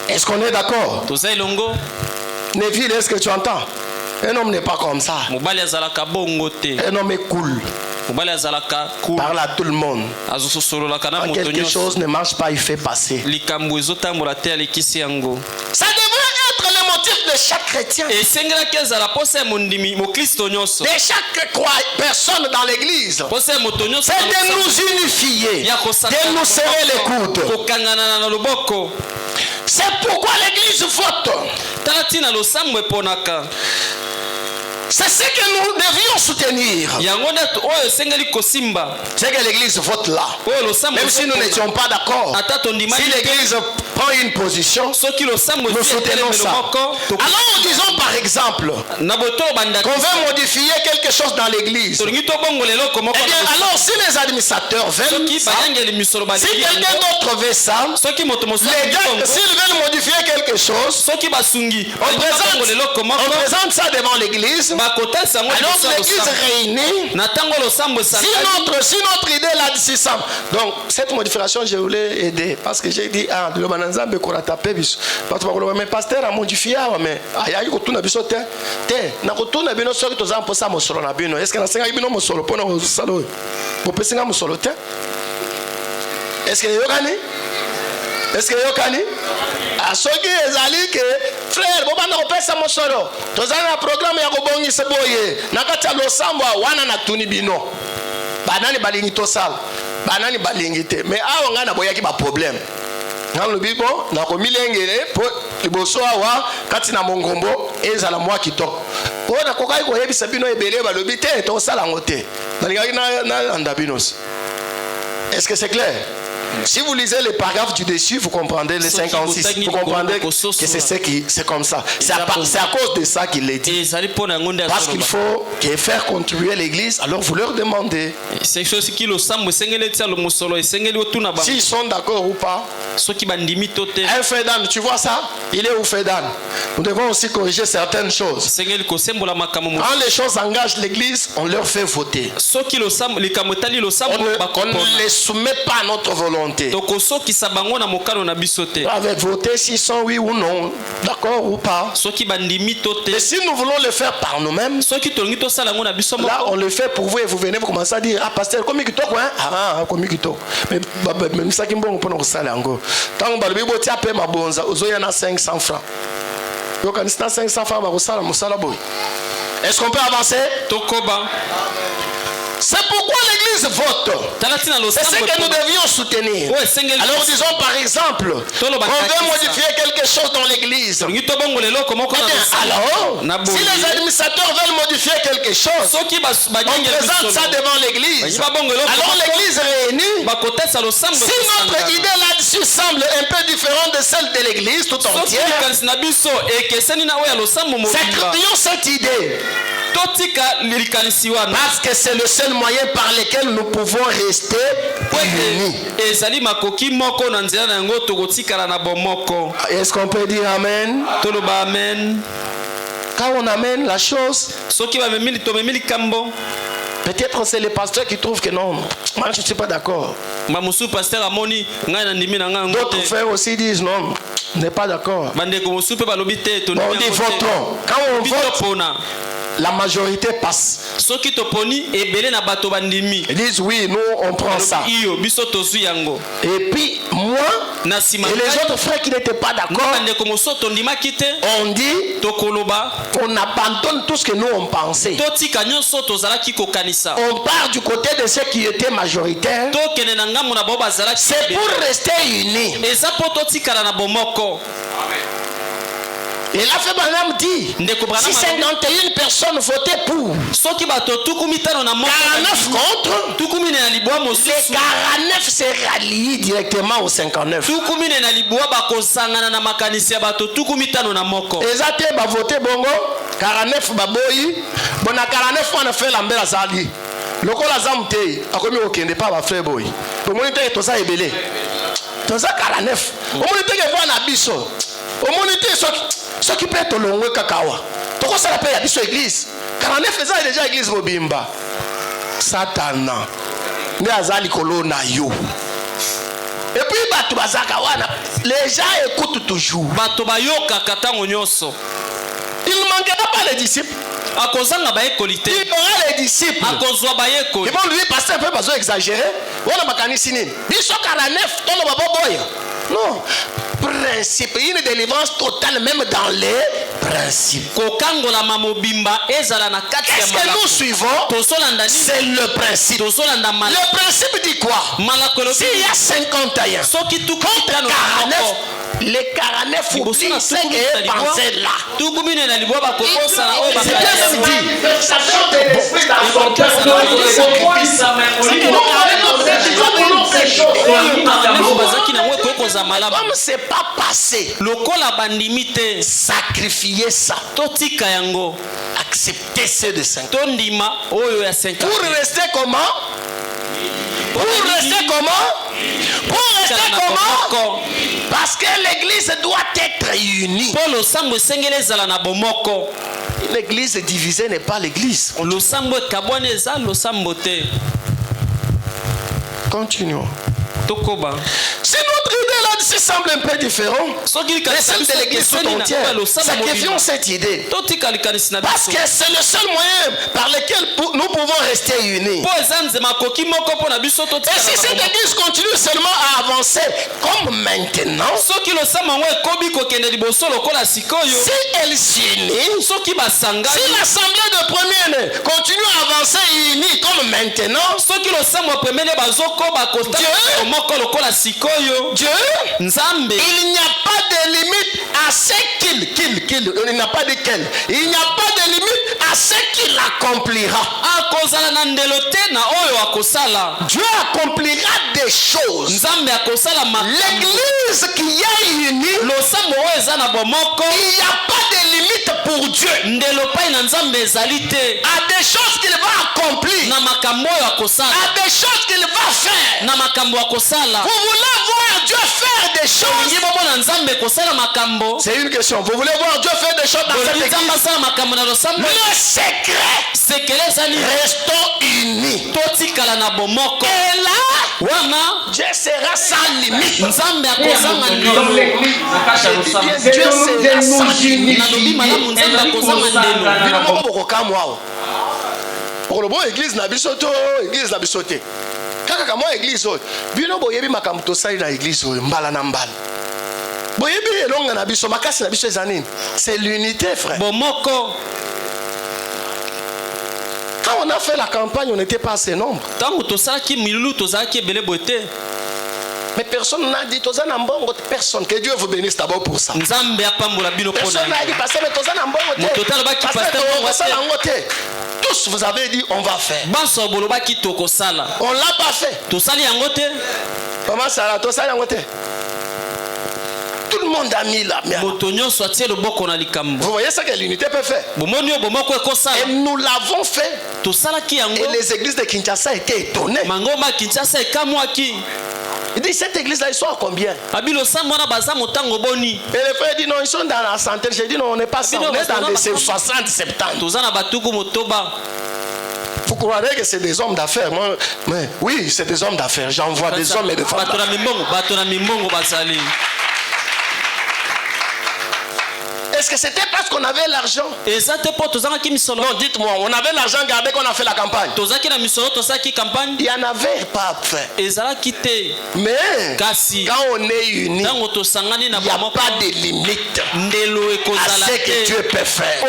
Est-ce qu'on est d'accord? Neville, est-ce que tu entends? Un homme n'est pas comme ça. Un homme est cool. Parle à tout le monde. Quand quelque chose ne marche pas, il fait passer. Ça devrait être le motif de chaque chrétien. De chaque personne dans l'église. C'est de nous unifier. De nous serrer les coudes. C'est pourquoi l'église vote. C'est ce que nous devions soutenir. C'est que l'église vote là. Même si nous n'étions pas d'accord. Si l'église prend une position, nous soutenons ça. Alors disons par exemple qu'on veut modifier quelque chose dans l'église. Eh bien alors si les administrateurs veulent ça, si quelqu'un d'autre veut ça, les gars, s'ils veulent modifier quelque chose, on présente ça devant l'église. Alors l'église réunie, si notre idée là de 600. Donc cette modification je voulais aider parce que j'ai dit le bananzambe kora taper biso parce que mais pasteur a modifié mais ayi ko tuna biso te na ko tuna bino soki toza mposa mosolo na bino est-ce que na senga bino mosolo pona ko salo ko pesinga mosolo te est-ce que yokani asoki ezali ke frère bobanda kopesa mosolo tozana na programme ya kobongisa boye nakati ya losambo wana na tuni bino banani balingi tosala banani balingi te mais awa nga na boyaki ba problème ngalo bibo na ko milengele po liboso awa kati na mongombo ezala mwa kitoko ona kokai ko yebisa bino ebele balobi te tosala ngote nalingaki na ndabinos. Est-ce que c'est clair? Si vous lisez les paragraphes du dessus, vous comprendrez les 56. Vous comprendrez que c'est comme ça. C'est à cause de ça qu'il est dit. Parce qu'il faut faire contribuer l'église, alors vous leur demandez. S'ils sont d'accord ou pas. Un Fédan, tu vois ça? Il est où Fédan? Nous devons aussi corriger certaines choses. Quand les choses engagent l'église, on leur fait voter. On ne les soumet pas à notre volonté. volonté. Avec voter s'ils sont oui ou non, d'accord ou pas. Mais si nous voulons le faire par nous-mêmes, là on le fait pour vous et vous venez, vous commencez à dire, ah pasteur, combien tu hein? Ah, combien tu mais même ça qui me bon pour ça là encore. Tant que le bibo tia paie ma bonza, aux y en a 500 francs. Donc quand c'est 500 francs, bah ça boy. Est-ce qu'on peut avancer? C'est pourquoi l'église vote. C'est ce que nous devions soutenir. Alors disons par exemple, on veut modifier quelque chose dans l'église. Alors, si les administrateurs veulent modifier quelque chose, on présente ça devant l'église. Alors l'église réunie, si notre idée là-dessus semble un peu différente de celle de l'église tout entière, sacrifions cette idée. Parce que c'est le seul moyen par lequel nous pouvons rester unis. Est-ce qu'on peut dire amen? Quand on amène la chose, peut-être c'est le pasteur qui trouve que non, moi je ne suis pas d'accord. D'autres frères aussi disent non, on n'est pas d'accord. On dit votons. Quand on vote, la majorité passe. Ils disent oui, nous on prend ça. Et puis moi et les autres frères qui n'étaient pas d'accord, on dit on abandonne tout ce que nous on pensait. On part du côté de ceux qui étaient majoritaires. C'est pour rester unis. Et là, Fébranham dit, si 51 personnes votaient pour, 49 contre, les 49 se rallient directement aux 59. Et ça, tu vas voter bongo, 49 baboyi, bon à 49 on a fait l'ambert à Zali. Le col à Zamté, a commis aucun n'est pas ma frère boy. Pour moi, il tout ça est belé. Tout ça 49. Au moins, il y a un abysso. Au moins, il y a ce qui peut être le long kakawa. Pourquoi ça l'appelle abysso église? 49 ans déjà église Mobimba. Satana. Ne azali kolona yo. Et puis, les gens écoutent toujours. Il ne manquera pas les disciples. Il aura les disciples. Ils vont lui passer un peu parce qu'ils exagérer. Non. Principe. Une délivrance totale même dans les principes. Qu'est-ce que nous suivons? C'est le principe. Le principe dit quoi? S'il y a 51 contre 49, les 49 oublient ce qui est pensé là. C'est bien ce que dit. Comme c'est pas passé, sacrifier ça. Accepter ceux de 5. Pour rester comment? Pour rester comment? Parce que l'église doit être unie. Une église divisée n'est pas l'église. Continuons. Si notre idée là-dessus semble un peu différente, mais celle de l'église tout entière, sacrifions cette idée. Parce que c'est le seul moyen par lequel nous pouvons rester unis. Et si cette église continue seulement à avancer comme maintenant, si elle s'unit, si l'assemblée de première continue à avancer unie comme maintenant, Dieu, il n'y a pas de limite à ce qu'il il n'a pas de quel. Il n'y a pas de limite à ce qu'il accomplira. Dieu accomplira des choses. L'église qui est unie, il n'y a pas de limite pour Dieu. À des choses qu'il va accomplir, à des choses qu'il va faire. Vous voulez voir Dieu faire des choses. C'est une question. Vous voulez voir Dieu faire des choses dans cette église? Le secret, restons unis. Et là, Dieu sera sans limite. Dieu sera sans limite. Pour le bon église na bisoto, église na bisoté. Kaka kama église oyo, bino boyebi makambo tosali na église oyo mbala na mbala. Boyebi elonga na biso makasi na biso ezanini. C'est l'unité, frère. Bomoko. Quand on a fait la campagne, on n'était pas assez nombreux. Mais personne n'a dit personne. Que Dieu vous bénisse d'abord pour ça. Personne n'a dit passer, mais tous vous avez dit on va faire. On l'a pas fait. Comment ça? Tout le monde a mis la main. Vous voyez ça que l'unité peut faire. Et nous l'avons fait. Et les églises de Kinshasa étaient étonnées. Il dit cette église là ils sont à combien? Et le frère dit non, ils sont dans la centaine. J'ai dit non, on n'est pas 100, on est dans les 60, 70. Vous croirez que c'est des hommes d'affaires? Mais oui, c'est des hommes d'affaires. J'en vois des hommes et des femmes d'affaires. Est-ce que c'était parce qu'on avait l'argent? Non, dites-moi, on avait l'argent gardé qu'on a fait la campagne. Il n'y en avait pas fait. Mais quand on est unis, il n'y a pas de limite à ce que Dieu peut faire.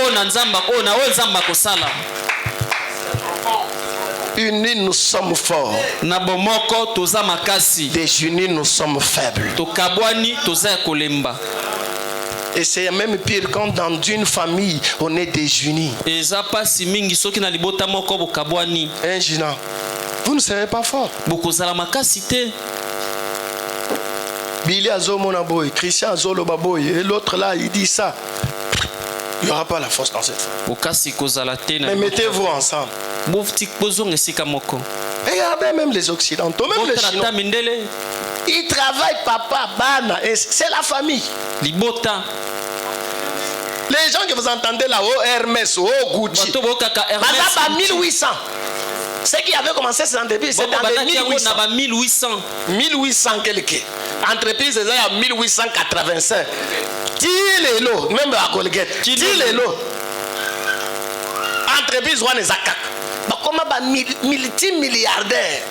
Unis, nous sommes forts. Désunis, nous sommes faibles. Et c'est même pire quand dans une famille on est désunis. Hein, Gina? Vous ne serez pas fort. Billy Azomona boy, Christian Azolo baboy, et l'autre là il dit ça. Il n'y aura pas la force dans cette femme. Mais mettez-vous ensemble. Regardez même les Occidentaux, même les Chinois. Ils travaillent papa, bana, et c'est la famille. Les gens que vous entendez là, au Hermès, au Gucci, madame 1800. Ce qui avait commencé c'est en début, c'était en 1800. 1800 quelques. Entreprise c'est en 1885. Tilelo, même à Colgate. Tilelo. Entreprise on est à Kak. Comment multimilliardaire.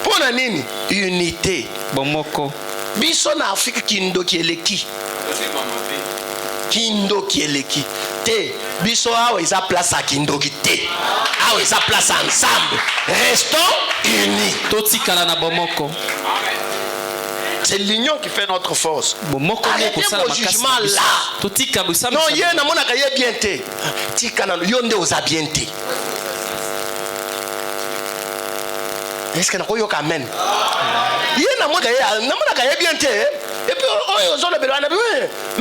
Pour la nini? Unité. Bomoko. Biso na Afrique kindo kieleki. Kindo kieleki. Te. Biso awa isa place à kindo kite. Awa isa place ensemble. Restons unis. Totikala na bomoko. C'est l'union qui fait notre force. Arrêtez vos jugements là. Non, il y a un monde qui est bien té. Tikana yonde osa bien té. Est-ce que nous avons amen? Il y a un monde qui est bien té. Et puis on a besoin de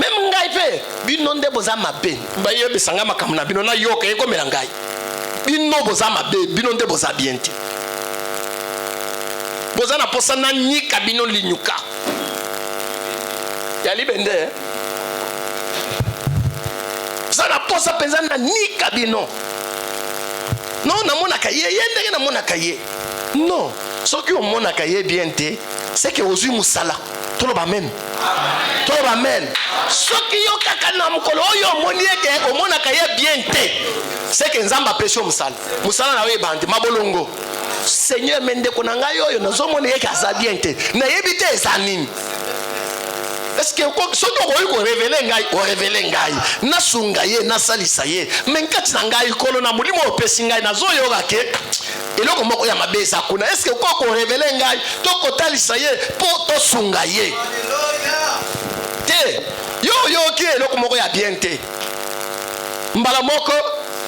même ngai binonde boza mabe. Ba yebe sanga makamuna binona yoka eko melangai. Bino boza mabe, binonde boza bien té. Boza na posa na nyika bino linyuka. Yali bende. Boza na posa penza na nyika bino. Non, na mona kaye, yende na mona kaye. Non, ce qui au mona kaye bien té, c'est que ozu musala. Tolo ba men. Tolo ba men. Ce qui yo kaka na mukolo yo monié ke o mona kaye bien té. C'est que nzamba pression musala. Musala na we bandi mabolongo. Seigneur mende konanga yo nazo mona ye kaza bien té. Na yebite ezanini. Est-ce que ce que vous révélez ngai, vous révélez ngai. Na sunga ye, na salisa ye. Menkati na ngai kolo na mulimo opesi ngai na zo yoga ke. Eloko moko ya mabeza kuna. Est-ce que quoi qu'on révélé ngai, to kotalisa ye, po to sunga ye. Te, yo ki eloko moko ya bien te. Mbala moko,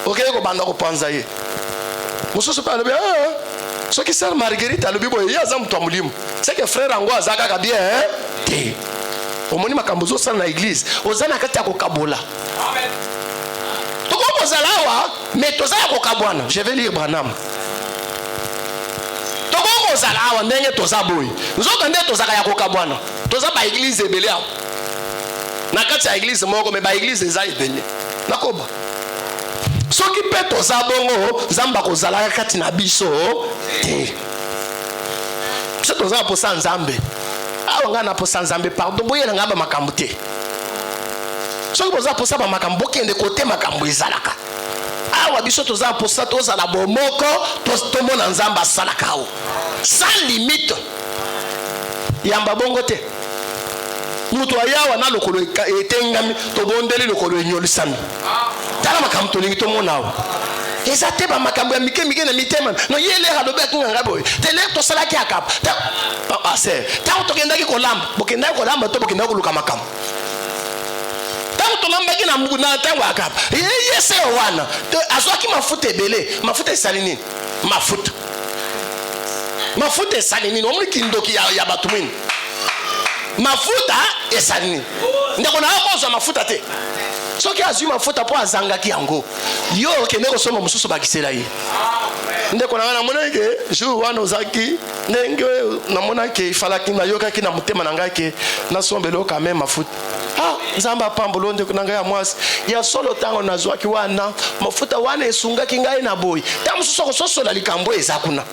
ok ko banda ko panza ye. Mususu pa le bien. Ce qui sert Marguerite à l'obibo ya za mtu mulimo. C'est que frère ango azaka ka bien hein. Te. Omoni makambozo sana na église ozana kati ya kokabola amen toko kozalawa mais tozala kokabwana je vais lire Branham toko tozala awa ndenge toza boy nzoka nde tozaka ya kokabwana toza ba église ebele awa na kati ya église moko me ba église eza ebele nakoba soki pe toza bongo nzamba kozala kati na biso te so toza posa nzambe awa nga na posa nzambe pardon boyela ngamba makambo te soki boza posa ba makambo kende kote makambo ezalaka awa biso toza posa tozala bomoko tomona nzamba asalaka o sans limite yamba bongo te mutu ayawa na lokolo etengami tobondeli lokolo enyolisami tala makambo tolingi tomona awa eza te ba makambo ya mike na mitema no yele halobeki nganga boy tele tosalaki akapa ase tango tokendaki kolamba bokendaki kolamba to bokendaki koluka makambo tango tolambaki na muguna tango akapa yese wana azwaki mafuta ebele mafuta esali nini mafuta esali nini omuli kindoki ya batu mwini mafuta esali nini ndeko na akozwa mafuta te soki azwi mafuta po azangaki yango yo okende kosomba mosusu bakisela ye ndeko na nga namonaki jour wana ozaki ndenge namonaki ifalaki nayokaki na motema na ngai ke nasombela okame mafuta nzambe apambolo ndeko na ngai ya mwasi ya solo ntango nazwaki wana mafuta wana esungaki ngai na boyi ntango mosusu akososola likambo eza kuna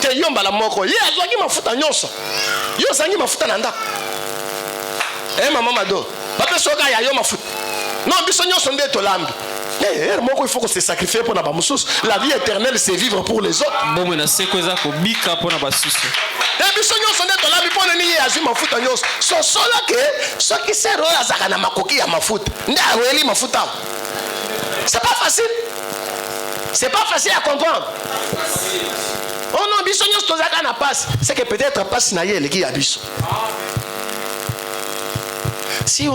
te yo mbala moko ye azwaki mafuta nyonso yo ozangi mafuta na ndako mama mado bape soka ya yo mafuta non biso nyonso nde tolambi moko il faut que se sacrifier pour na ba mususu la vie éternelle c'est vivre pour les autres bomo na seko eza ko bika pour na basusu biso nyonso nde tolambi pour nini ye azwi mafuta nyonso so solo ke soki sero azaka na makoki ya mafuta nde aweli mafuta c'est pas facile à comprendre oh non biso nyonso tozaka na passe c'est que peut-être passe na ye eleki ya biso. Si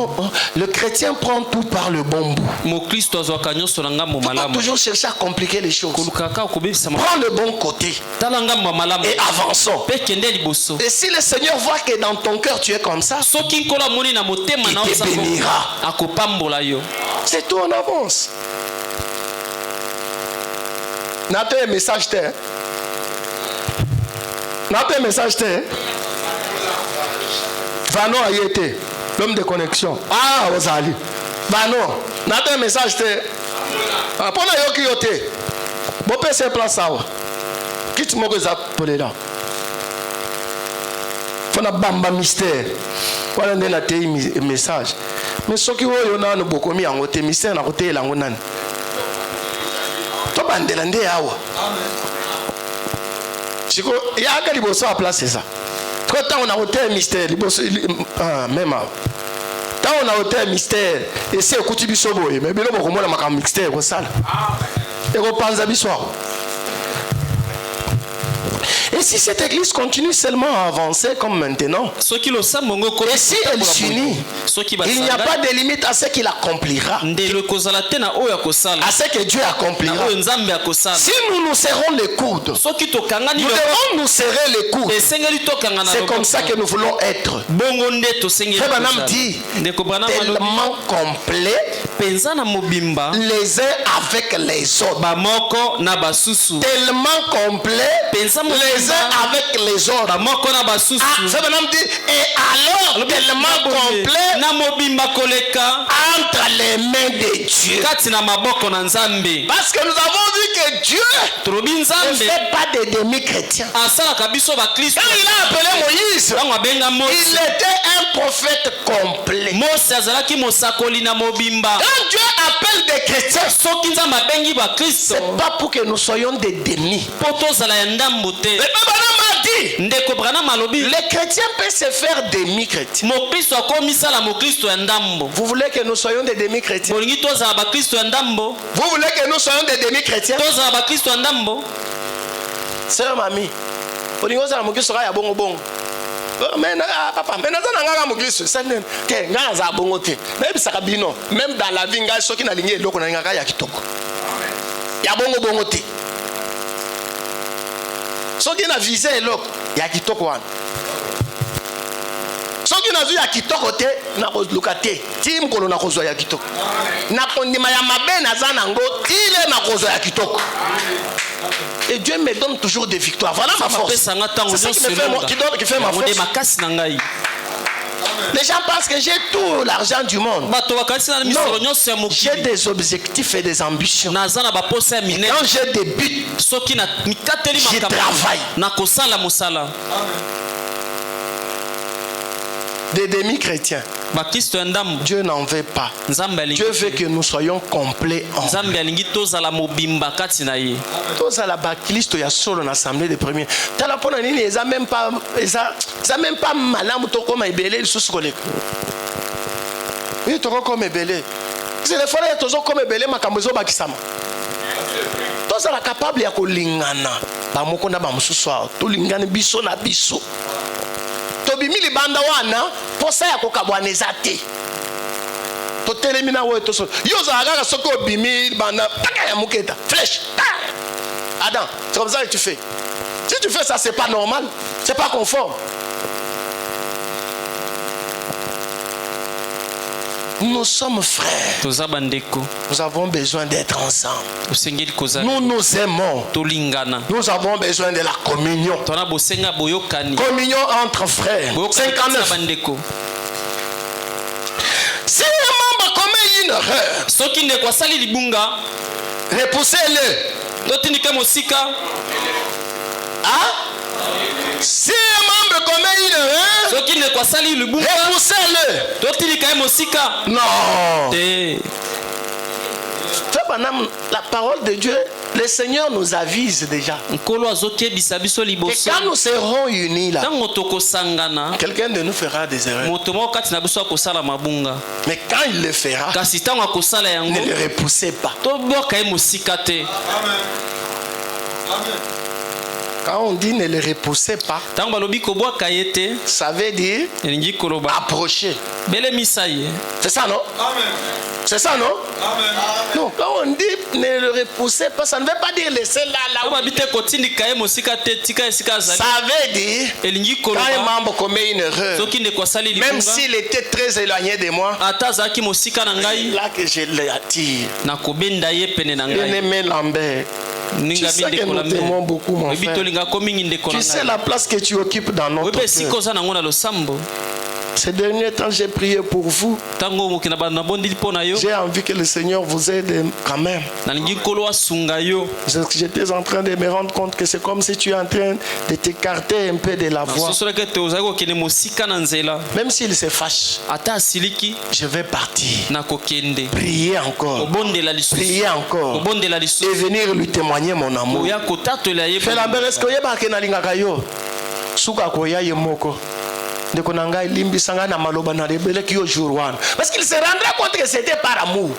le chrétien prend tout par le bon bout, il faut pas toujours chercher à compliquer les choses. Prends le bon côté et avançons. Et si le Seigneur voit que dans ton cœur tu es comme ça, il te bénira. C'est tout, on avance. N'a-t-il un message terre? N'a-t-il un message terre? Vano a été. L'homme de connexion. Ozali. Bah non. N'a-t-il un message te? Pour na yoki yote. Bon pe se place ça. Quitte mo que ça pour là. Faut na bamba mystère. Voilà ndena te message. Mais soki oyo na no bokomi yango te mystère na kote elango nani. To bandela nde awa. Chiko ya ka liboso a place ça. Quand on a hôtel mystère, même quand on a hôtel mystère, et c'est au côté du sobo, mais bien on a un mystère au sale. Et on pense à l'histoire. Et si cette église continue seulement à avancer comme maintenant, et si elle s'unit, il n'y a pas de limite à ce qu'il accomplira, à ce que Dieu accomplira. Si nous nous serrons les coudes, nous devons nous serrer les coudes. C'est comme ça que nous voulons être. Frère Branham dit, tellement complet les uns avec les autres. Tellement complet les uns avec les autres. Frère Branham dit, et alors tellement complet entre les mains de Dieu. Parce que nous avons vu que Dieu ne fait pas de demi-chrétiens. Quand il a appelé Moïse, il était un prophète complet. Quand Dieu appelle des chrétiens, c'est pas pour que nous soyons des demi. Les chrétiens peuvent se faire demi-chrétiens. Vous voulez que nous soyons des demi-chrétiens? Vous voulez que nous soyons des demi-chrétiens? Sœur Mamie, même dans la vie, soki na visé eloko ya kitoko wana soki na zu ya kitoko te na kozluka te ti mkolo na kozwa ya kitoko na kondima ya mabe na za nango tile na kozwa ya kitoko Et Dieu me donne toujours des victoires. Voilà ma force. C'est ça qui fait ma force. Les gens pensent que j'ai tout l'argent du monde. Non, j'ai des objectifs et des ambitions. Quand j'ai des buts, je travaille. Des demi-chrétiens, Dieu n'en veut pas. Dieu veut que nous soyons complets en tous à la backlist, il y a solo dans l'assemblée des premiers. Ils n'ont même pas malin comme ébélé sous ce collègue. Ils sont comme ébélé. C'est les fois où ils sont comme ébélé, ma camozo bakisama. Tous à la capable ya ko lingana. Ba moko na ba mususu to lingana biso na biso. Tobimi libanda wana posa ya kokabwaneza te. To telemina wo to so. Yo za gaga soko bimi banda taka ya muketa. Flèche. Adam, c'est comme ça que tu fais. Si tu fais ça, c'est pas normal, c'est pas conforme. Nous sommes frères. Nous avons besoin d'être ensemble. Nous nous aimons. Nous avons besoin de la communion. Communion entre frères. 59. Si un membre commet une erreur, repoussez-le. Hein? Si un membre commet une erreur, repoussez-le. Non. La parole de Dieu, le Seigneur nous avise déjà. Et quand nous serons unis là, quelqu'un de nous fera des erreurs. Mais quand il le fera, ne le repoussez pas. Quand on dit ne le repoussez pas, ça veut dire approcher. C'est ça, non? C'est ça, non? Non, quand on dit ne le repoussez pas, ça ne veut pas dire laisser là. Ça veut dire quand un membre commet une erreur, même s'il était très éloigné de moi, là que je l'attire. Bien-aimé Lambert, tu sais que nous t'aimons beaucoup, mon frère. Tu sais la place que tu occupes dans notre cœur. Ces derniers temps, j'ai prié pour vous. J'ai envie que le Seigneur vous aide quand même. J'étais en train de me rendre compte que c'est comme si tu es en train de t'écarter un peu de la voie. Même s'il se fâche, je vais partir. Prier encore. Prier encore. Et venir lui témoigner mon amour. Fais la belle escoye ba kenalinga yo. Suka koya yemoko. Parce qu'il se rendrait compte que c'était par amour.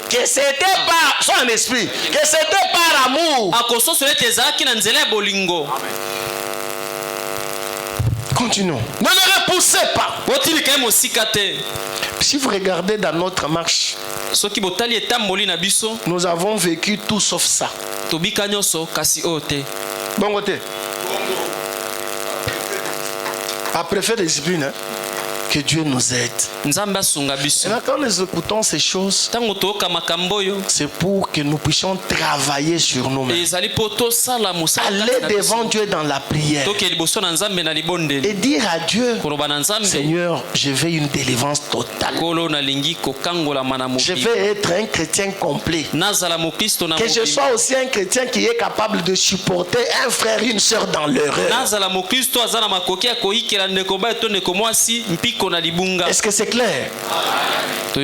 Que c'était par son esprit. Que c'était par amour. Continuons. Ne le repoussez pas. Si vous regardez dans notre marche, nous avons vécu tout sauf ça. Bon côté. Après faire des disciplines, hein, que Dieu nous aide. Et là, quand nous écoutons ces choses, c'est pour que nous puissions travailler sur nous-mêmes. Aller devant Dieu dans la prière. Et dire à Dieu, Seigneur, je veux une délivrance totale. Je veux être un chrétien complet. Que je sois aussi un chrétien qui est capable de supporter un frère et une soeur dans l'erreur. Est-ce que c'est clair? Que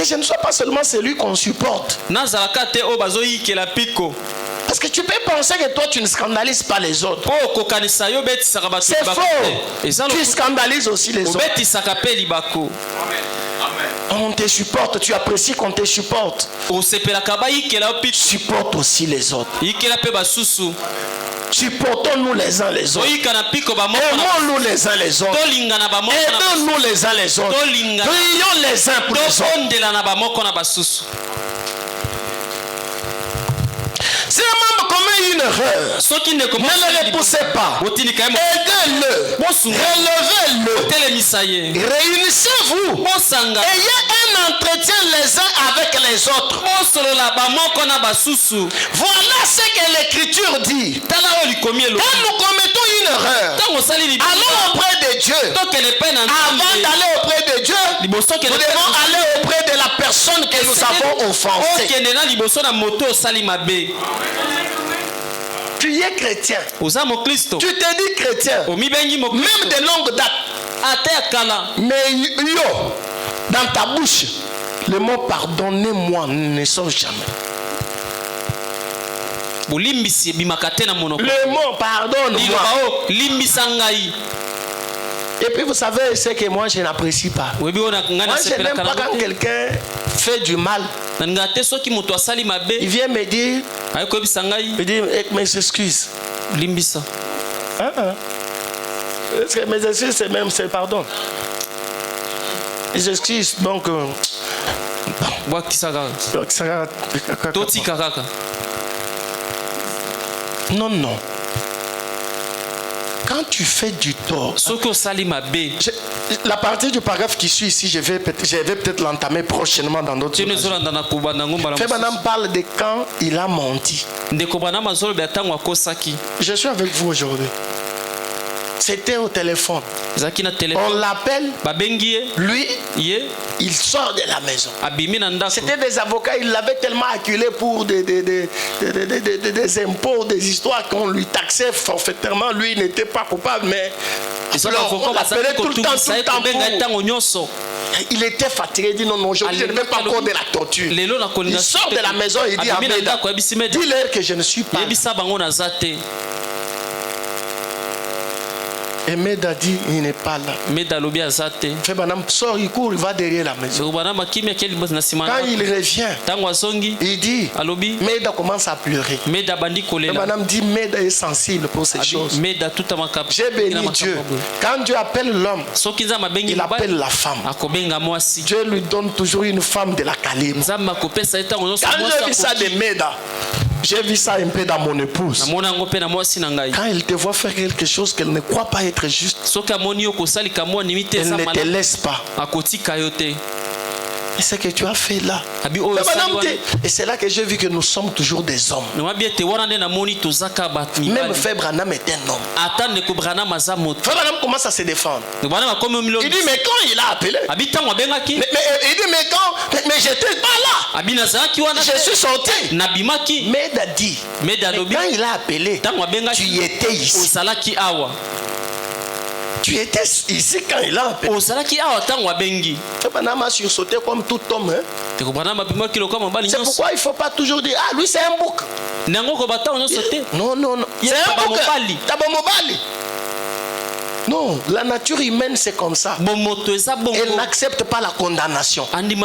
je ne sois pas seulement celui qu'on supporte. Parce que tu peux penser que toi tu ne scandalises pas les autres. C'est faux. Tu scandalises aussi les autres. On te supporte, tu apprécies qu'on te supporte. Supporte aussi les autres. Supportons-nous les uns les autres. Aimons-nous les uns les autres. Aidons-nous les uns les autres. Prions les uns pour les autres. Si un membre commet une une erreur, ne le repoussez pas. Aidez-le. Relevez-le. Réunissez-vous. Ayez un entretien les uns avec les autres. Voilà ce que l'Écriture dit. Quand nous commettons une erreur, allons auprès de Dieu. Avant d'aller auprès de Dieu, nous devons aller auprès de la personne que nous avons offensée. Tu es chrétien. Tu te dis chrétien. Même de longue date. Mais dans ta bouche, le mot pardonnez-moi ne sort jamais. Le mot pardonne-moi. Et puis vous savez ce que moi je n'apprécie pas. Moi je n'aime pas quand quelqu'un fait du mal. Il vient me dire, mes excuses. Mes excuses c'est même c'est pardon. Les excuses donc. Non. Quand tu fais du tort, la partie du paragraphe qui suit ici, je vais peut-être l'entamer prochainement dans d'autres. Frère Branham parle de quand il a menti. Je suis avec vous aujourd'hui. C'était au téléphone. On l'appelle. Lui, il sort de la maison. C'était des avocats. Il l'avait tellement acculé pour des impôts, des histoires qu'on lui taxait forfaitairement. Lui, il n'était pas coupable, mais on l'appelait tout le temps pour... Il était fatigué. Il dit non, aujourd'hui, je ne vais pas encore de la torture. Il sort de la maison et dit à Meda, dis-leur que je ne suis pas. Et Meda dit, il n'est pas là. Frère Branham sort, il court, il va derrière la maison. Quand il revient, il dit, Meda commence à pleurer. Frère Branham dit, Meda est sensible pour ces choses. J'ai béni Dieu. Quand Dieu appelle l'homme, il appelle la femme. Dieu lui donne toujours une femme de la calibre. Quand j'ai vu ça de Meda, j'ai vu ça un peu dans mon épouse. Quand elle te voit faire quelque chose qu'elle ne croit pas être juste, elle ne te laisse pas. Et ce que tu as fait là. Et c'est là que j'ai vu que nous sommes toujours des hommes. Même Frère Branham est un homme. Frère Branham commence à se défendre. Il dit mais quand il a appelé, il dit mais quand, mais j'étais pas là. Je suis sorti. Meda dit, mais quand il a appelé, tu étais ici. Tu étais ici quand il a appelé. Branham a sursauté comme tout homme. C'est pourquoi il ne faut pas toujours dire, ah lui c'est un bouc. Non. C'est un bouc. Non, la nature humaine c'est comme ça. Elle n'accepte pas la condamnation. Même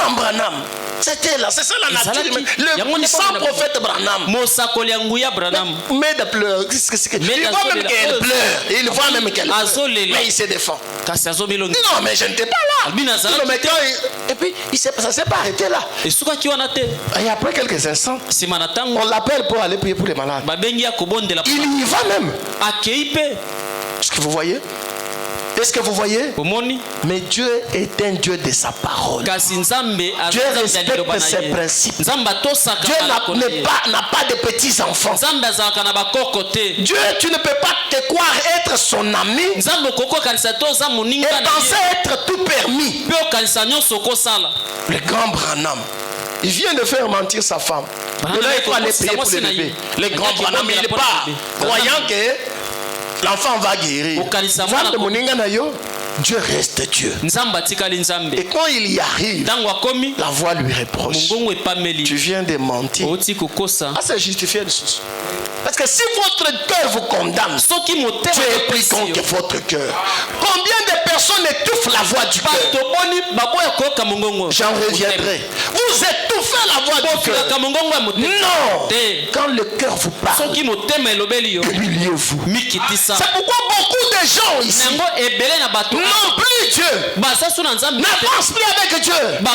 en Branham. C'était là, c'est ça la nature humaine. Le puissant prophète Branham. Meda pleure. Il voit même qu'elle pleure. Il voit même qu'elle pleure. Mais il se défend. Non, mais je n'étais pas là. Et puis, ça ne s'est pas arrêté là. Et après quelques instants, on l'appelle pour aller prier pour les malades. Il y va même. Est-ce que vous voyez? Est-ce que vous voyez? Mais Dieu est un Dieu de sa parole. Dieu respecte ses principes. Dieu n'a pas de petits enfants. Dieu, tu ne peux pas te croire être son ami et penser être tout permis. Le grand Branham, il vient de faire mentir sa femme. Il faut aller payer pour le bébé. Le grand Branham, il n'est pas croyant que l'enfant va guérir. Dieu reste Dieu. Et quand il y arrive, la voix lui reproche. Tu viens de mentir. Ah, c'est justifié de ceci. Parce que si votre cœur vous condamne, Dieu est plus grand que votre cœur. Combien de personnes étouffent la voix du cœur? J'en reviendrai. Vous étouffez la voix du cœur. Non. Quand le cœur vous parle, humiliez-vous. C'est pourquoi beaucoup de gens ici n'ont plus plus Dieu. N'avance plus avec Dieu. Le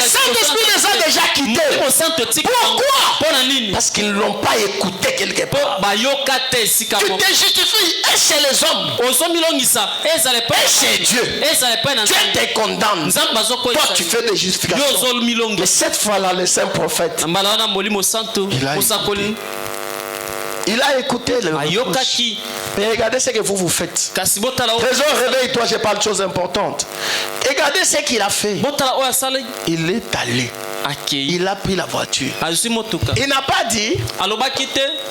Saint-Esprit les a déjà quittés. Pourquoi? Parce qu'ils ne l'ont pas écouté quelque part. Tu te justifies et chez les hommes et chez Dieu. Dieu te condamne. Toi tu fais des justifications. Mais cette fois-là, le saint prophète, il a écouté le reproche. Mais regardez ce que vous faites. Trésor, réveille-toi, je parle de choses importantes. Regardez ce qu'il a fait. Il est allé. Il a pris la voiture. Il n'a pas dit.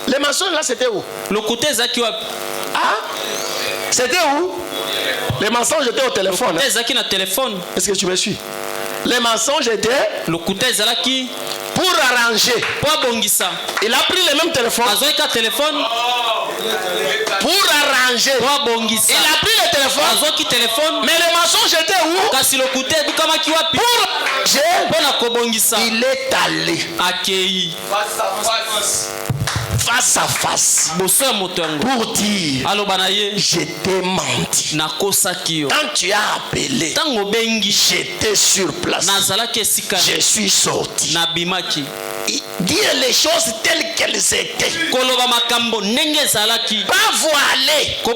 Les mensonges là, c'était où? Ah? C'était où? Les mensonges étaient au téléphone. Est-ce que tu me suis? Les mensonges étaient pour arranger. Il a pris le même téléphone. Pour arranger. Il a pris le téléphone. Mais les mensonges étaient où? Pour arranger. Il est allé. Face à face pour dire je t'ai menti. Quand tu as appelé, j'étais sur place, je suis sorti. Dire les choses telles qu'elles étaient, pas voilé, pas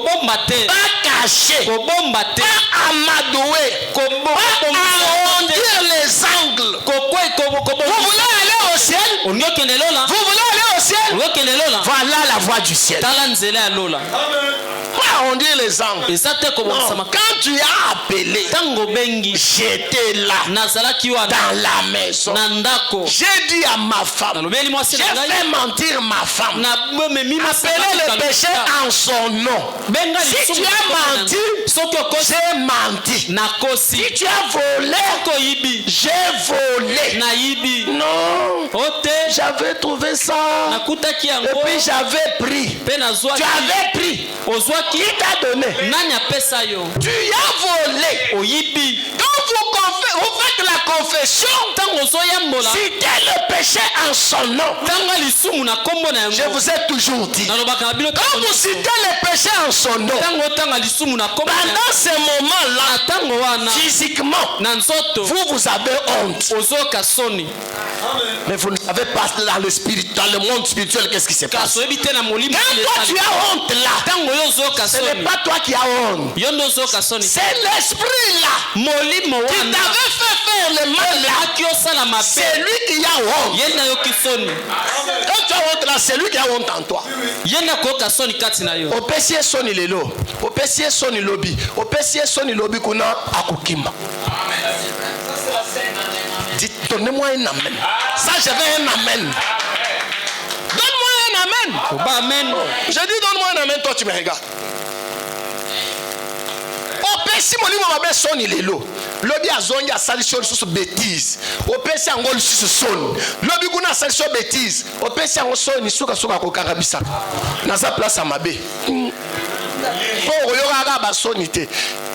caché, pas amadoué, pas arrondir les angles. Vous voulez aller au ciel? Vous voulez aller au ciel? Voilà la voie du ciel. Pas arrondir les angles. Non. Quand tu as appelé, j'étais là dans la maison. J'ai dit à ma femme, j'ai fait mentir ma femme. Appelez le péché en son nom. Si tu as menti, j'ai menti. Si tu as volé, j'ai volé. Non, j'avais trouvé ça. Et puis j'avais pris. Tu avais pris. Qui t'a donné? Tu as volé. Quand vous faites la confession, citez le péché en son nom. Je vous ai toujours dit, quand vous citez le péché en son nom, pendant ce moment-là, physiquement, vous avez honte. Mais vous ne savez pas dans le monde spirituel qu'est-ce qui se passe. Quand toi tu as honte là, ce n'est pas toi qui as honte. C'est l'esprit là qui t'avait fait faire le mal là. C'est lui qui a honte. Quand tu as honte là, c'est lui qui a honte en toi. Opesier soni lelo, opesier soni lobi, opesier soni lobi kuna akukimba. Dites, donnez-moi un amen. Ça, je veux un amen. Donne-moi un amen. Je dis, donne-moi un amen, toi tu me regardes. Opesi molimo mabe soni lelo. Lobi azongi asali sur bêtise. Opesi angol sur son. Lobi kuna asali sur bêtise. Opesi angol soni suka ko karabisa. Na sa place à mabe.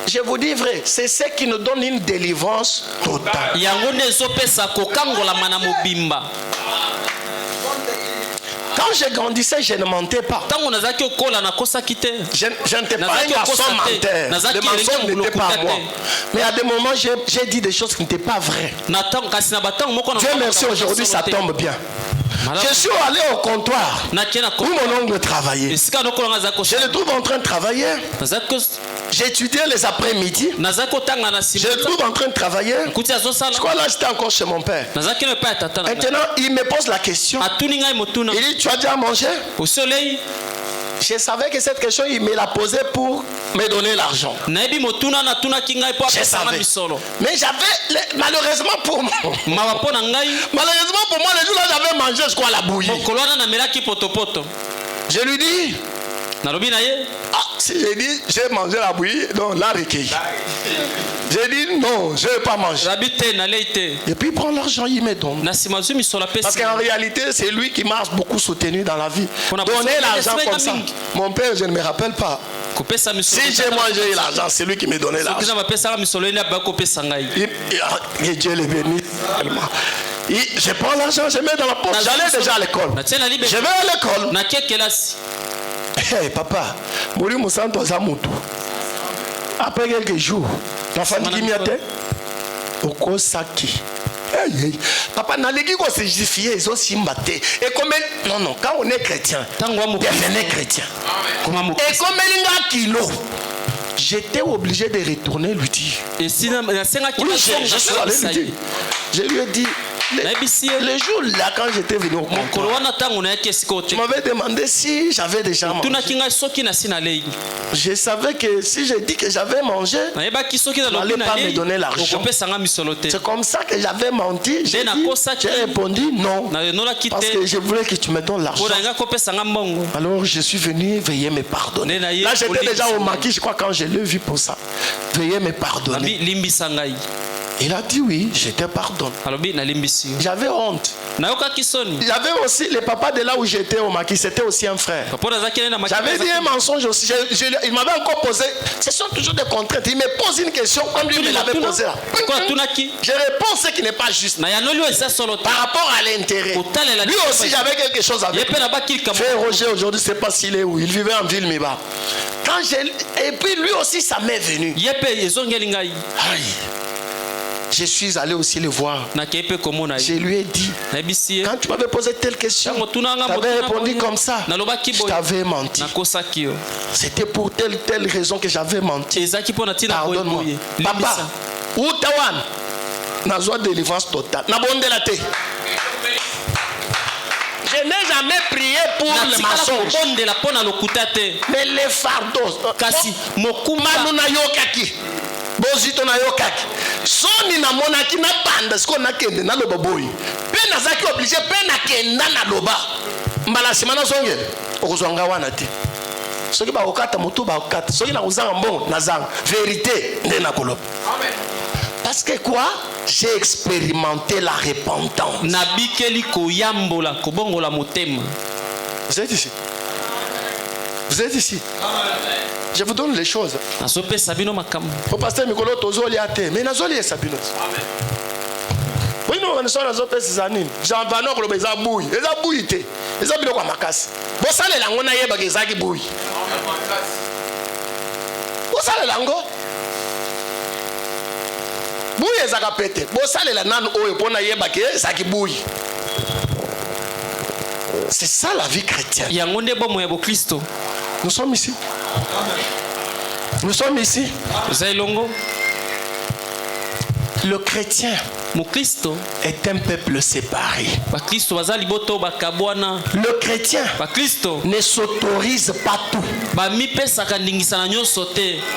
Je vous dis vrai, c'est ce qui nous donne une délivrance totale. Quand je grandissais, je ne mentais pas. Je n'étais pas un garçon menteur. Le mensonge n'était pas à moi. Mais à des moments, j'ai dit des choses qui n'étaient pas vraies. Dieu merci, aujourd'hui ça tombe bien. Je suis allé au comptoir où mon oncle travaillait. Je le trouve en train de travailler. J'ai étudié les après-midi. Je le trouve en train de travailler. Je crois là j'étais encore chez mon père. Maintenant il me pose la question. Il dit tu as déjà mangé? Je savais que cette question, il me l'a posée pour me donner l'argent. Je savais. Mais j'avais, malheureusement pour moi, le jour là, j'avais mangé, je crois, la bouillie. Je lui dis, si j'ai dit, j'ai mangé la bouillie, donc la recueilli. J'ai dit non, je ne vais pas manger. Et puis il prend l'argent, il me donne. Parce qu'en réalité, c'est lui qui m'a beaucoup soutenu dans la vie. Donner l'argent comme ça. Mon père, je ne me rappelle pas. Si j'ai mangé l'argent, c'est lui qui me donnait l'argent. Et Dieu le bénisse. Je prends l'argent, je mets dans la poche. J'allais déjà à l'école. Je vais à l'école. Hey, papa, après quelques jours, L'enfant dit miate. Oko saki. Papa n'a pas se justifier, ils ont simbaté. Et comme non, quand on est chrétien, devenez chrétien. Et comme il y a kilo, j'étais obligé de retourner lui dire. Et si je lui ai dit. Les jours là, quand j'étais venu au concours, tu m'avais demandé si j'avais déjà mangé. Je savais que si je dis que j'avais mangé, tu n'allais pas me donner l'argent. C'est comme ça que j'avais menti. J'ai répondu non. Parce que je voulais que tu me donnes l'argent. Alors je suis venu, veuillez me pardonner. Là j'étais déjà au maquis, je crois, quand je l'ai vu pour ça. Veuillez me pardonner. Il a dit oui, je te pardonne. J'avais honte. J'avais aussi le papa de là où j'étais au maquis, c'était aussi un frère. J'avais dit un mensonge aussi. Il m'avait encore posé. Ce sont toujours des contraintes. Il me pose une question comme lui me l'avait posé là. Je réponds ce qui n'est pas juste. Par rapport à l'intérêt. Lui aussi, j'avais quelque chose avec lui. Frère Roger, aujourd'hui, je ne sais pas s'il est où. Il vivait en ville Miba. Et puis lui aussi, ça m'est venu. Aïe. Je suis allé aussi le voir. Je lui ai dit, quand tu m'avais posé telle question, tu avais répondu comme ça. Je t'avais menti. C'était pour telle raison que j'avais menti. Pardonne-moi. Papa, où Tawan n'a pas de délivrance totale. Je n'ai jamais prié pour le mensonge. Mais les fardeaux. Bozito na yokaki soni na monaki na panda siko na kende na loba boy pe nazaki obligé pe na kenda na loba mbala simana songele okozwanga wana te soki ba okata moto ba okata soki na kozanga mbongo nazanga vérité nde na koloba amen. Parce que quoi, j'ai expérimenté la repentance. Nabikeli koyambola kobongola motema. Vous êtes ici. Vous êtes ici. Je vous donne les choses. Au pasteur Mikolo tozoli ate, mais nazoli sabino. Oui, nous on sort nazo pesa zanini. Jean Vano ko lobeza buyi. Eza buyi te. Eza bilo kwa makasi. Bo sale lango na yeba ke zaki buyi. Bo sale lango. Buyi ezaka pete. Bo sale la nanu oyo pona yeba ke zaki buyi. C'est ça la vie chrétienne. Yangonde bomo ya bo Kristo. Nous sommes ici. Nous sommes ici. Le chrétien est un peuple séparé. Le chrétien ne s'autorise pas tout.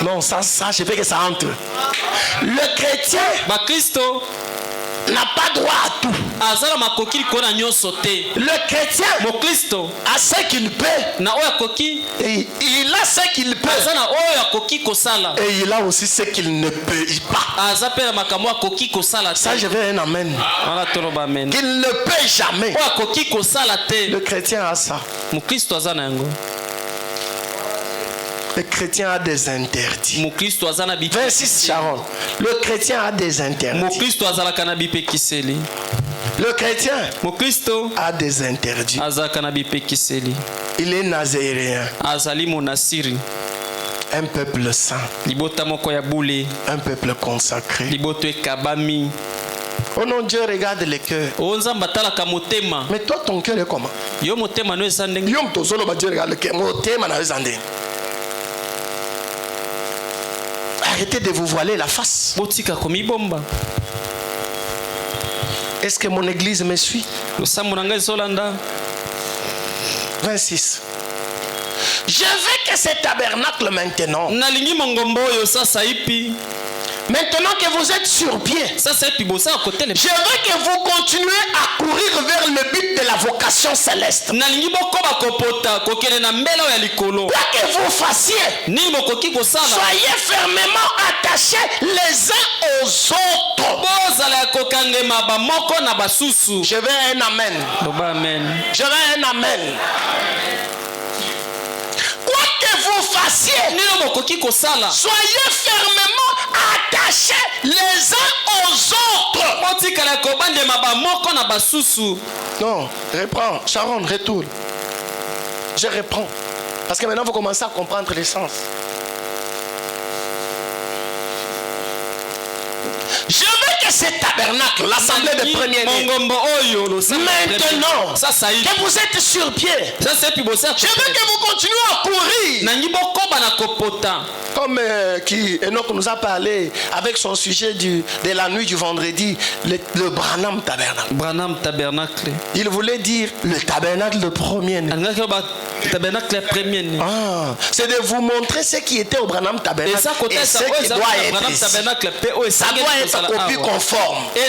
Non, ça, je veux que ça entre. Le chrétien n'a pas droit à tout. Le chrétien a ce qu'il peut. Et il a ce qu'il peut. Et il a aussi ce qu'il ne peut pas. Ça, je veux un amen. Qu'il ne peut jamais. Le chrétien a ça. Le chrétien a des interdits. 26 Sharon. Le chrétien a des interdits. Le chrétien a des interdits. Il est nazéréen. Un peuple saint. Un peuple consacré. Oh non, Dieu regarde les cœurs. Mais toi, ton cœur est comment? Dieu regarde le cœur. Arrêtez de vous voiler la face. Est-ce que mon église me suit? 26. Je veux que ce tabernacle maintenant, maintenant que vous êtes sur pied, je veux que vous continuez à courir vers le but de la vocation céleste. Quoi que vous fassiez, soyez fermement attachés les uns aux autres. Je veux un amen. Je veux un amen. Quoi que vous fassiez, soyez fermement attachés les uns aux autres. Non, reprends. Sharon, retourne. Je reprends. Parce que maintenant, vous commencez à comprendre l'essence. que ce tabernacle, l'assemblée des premiers-nés, maintenant que vous êtes sur pied, je veux que vous continuez à courir. Comme Enoch nous a parlé avec son sujet de la nuit du vendredi, le Branham tabernacle. Il voulait dire le tabernacle de premier-né. C'est de vous montrer ce qui était au Branham tabernacle et ce qui doit être ici. Ça doit être copie conforme. Je veux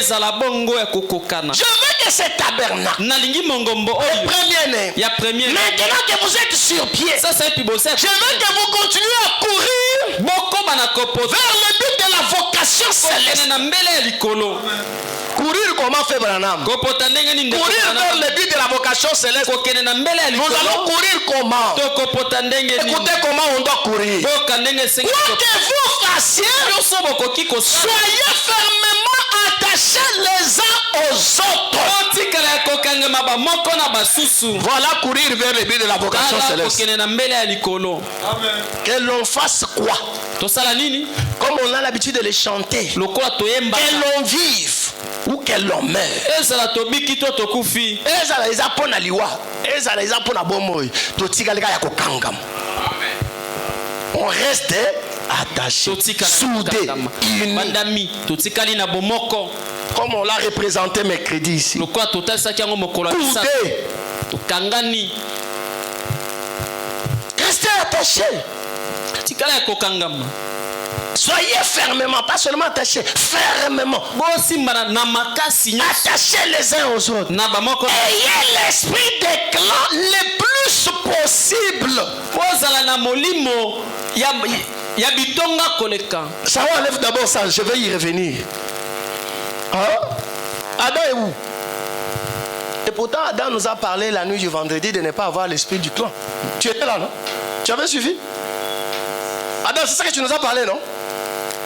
que ce tabernacle, le premier-né, maintenant que vous êtes sur pied, je veux que vous continuez à courir vers le but de la vocation céleste. Courir comment fait Branham? Courir vers le but de la vocation céleste. Nous allons courir comment? Écoutez comment on doit courir. Quoi que vous fassiez, soyez fermement attachés les uns aux autres. Voilà courir vers le but de la vocation céleste. Que l'on fasse quoi? Comme on a l'habitude de les chanter. Que l'on vive ou que l'on meure. On reste attachés, soudés, unis. Comme on l'a représenté mercredi ici. Coudés. Restez attachés. Soyez fermement, pas seulement attachés, fermement. Attachez les uns aux autres. Ayez l'esprit des clans le plus possible. Ça enlève d'abord ça, je vais y revenir. Hein? Adam est où? Et pourtant Adam nous a parlé la nuit du vendredi de ne pas avoir l'esprit du clan. Tu étais là, non? Tu avais suivi? Adam, c'est ça que tu nous as parlé, non?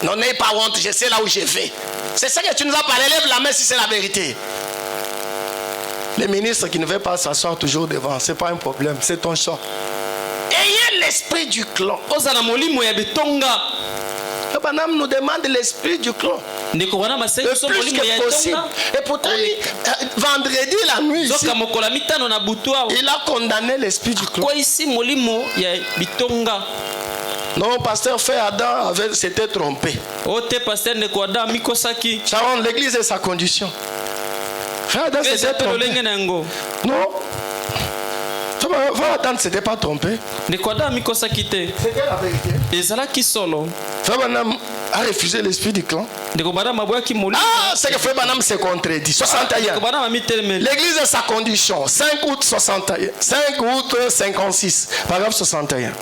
Non, n'ayez pas honte, je sais là où je vais. C'est ça que tu nous as parlé, lève la main si c'est la vérité. Les ministres qui ne veulent pas s'asseoir toujours devant, c'est pas un problème, c'est ton choix. Ayez l'esprit du clan. Le Branham nous demande l'esprit du clan. Le plus que possible. Et pourtant, vendredi la nuit, ici, il a condamné l'esprit du clan. Non, pasteur Frère Adam s'était trompé. Sharon, l'église est sa condition. Frère Adam s'était trompé. Non. Frère Adam ne s'était pas trompé. C'était la vérité. Frère Branham a refusé l'esprit du clan. Ah, c'est que Frère Branham s'est contredit. 61. L'église est sa condition. 5 août 61. 5 août 56. Paragraphe 61.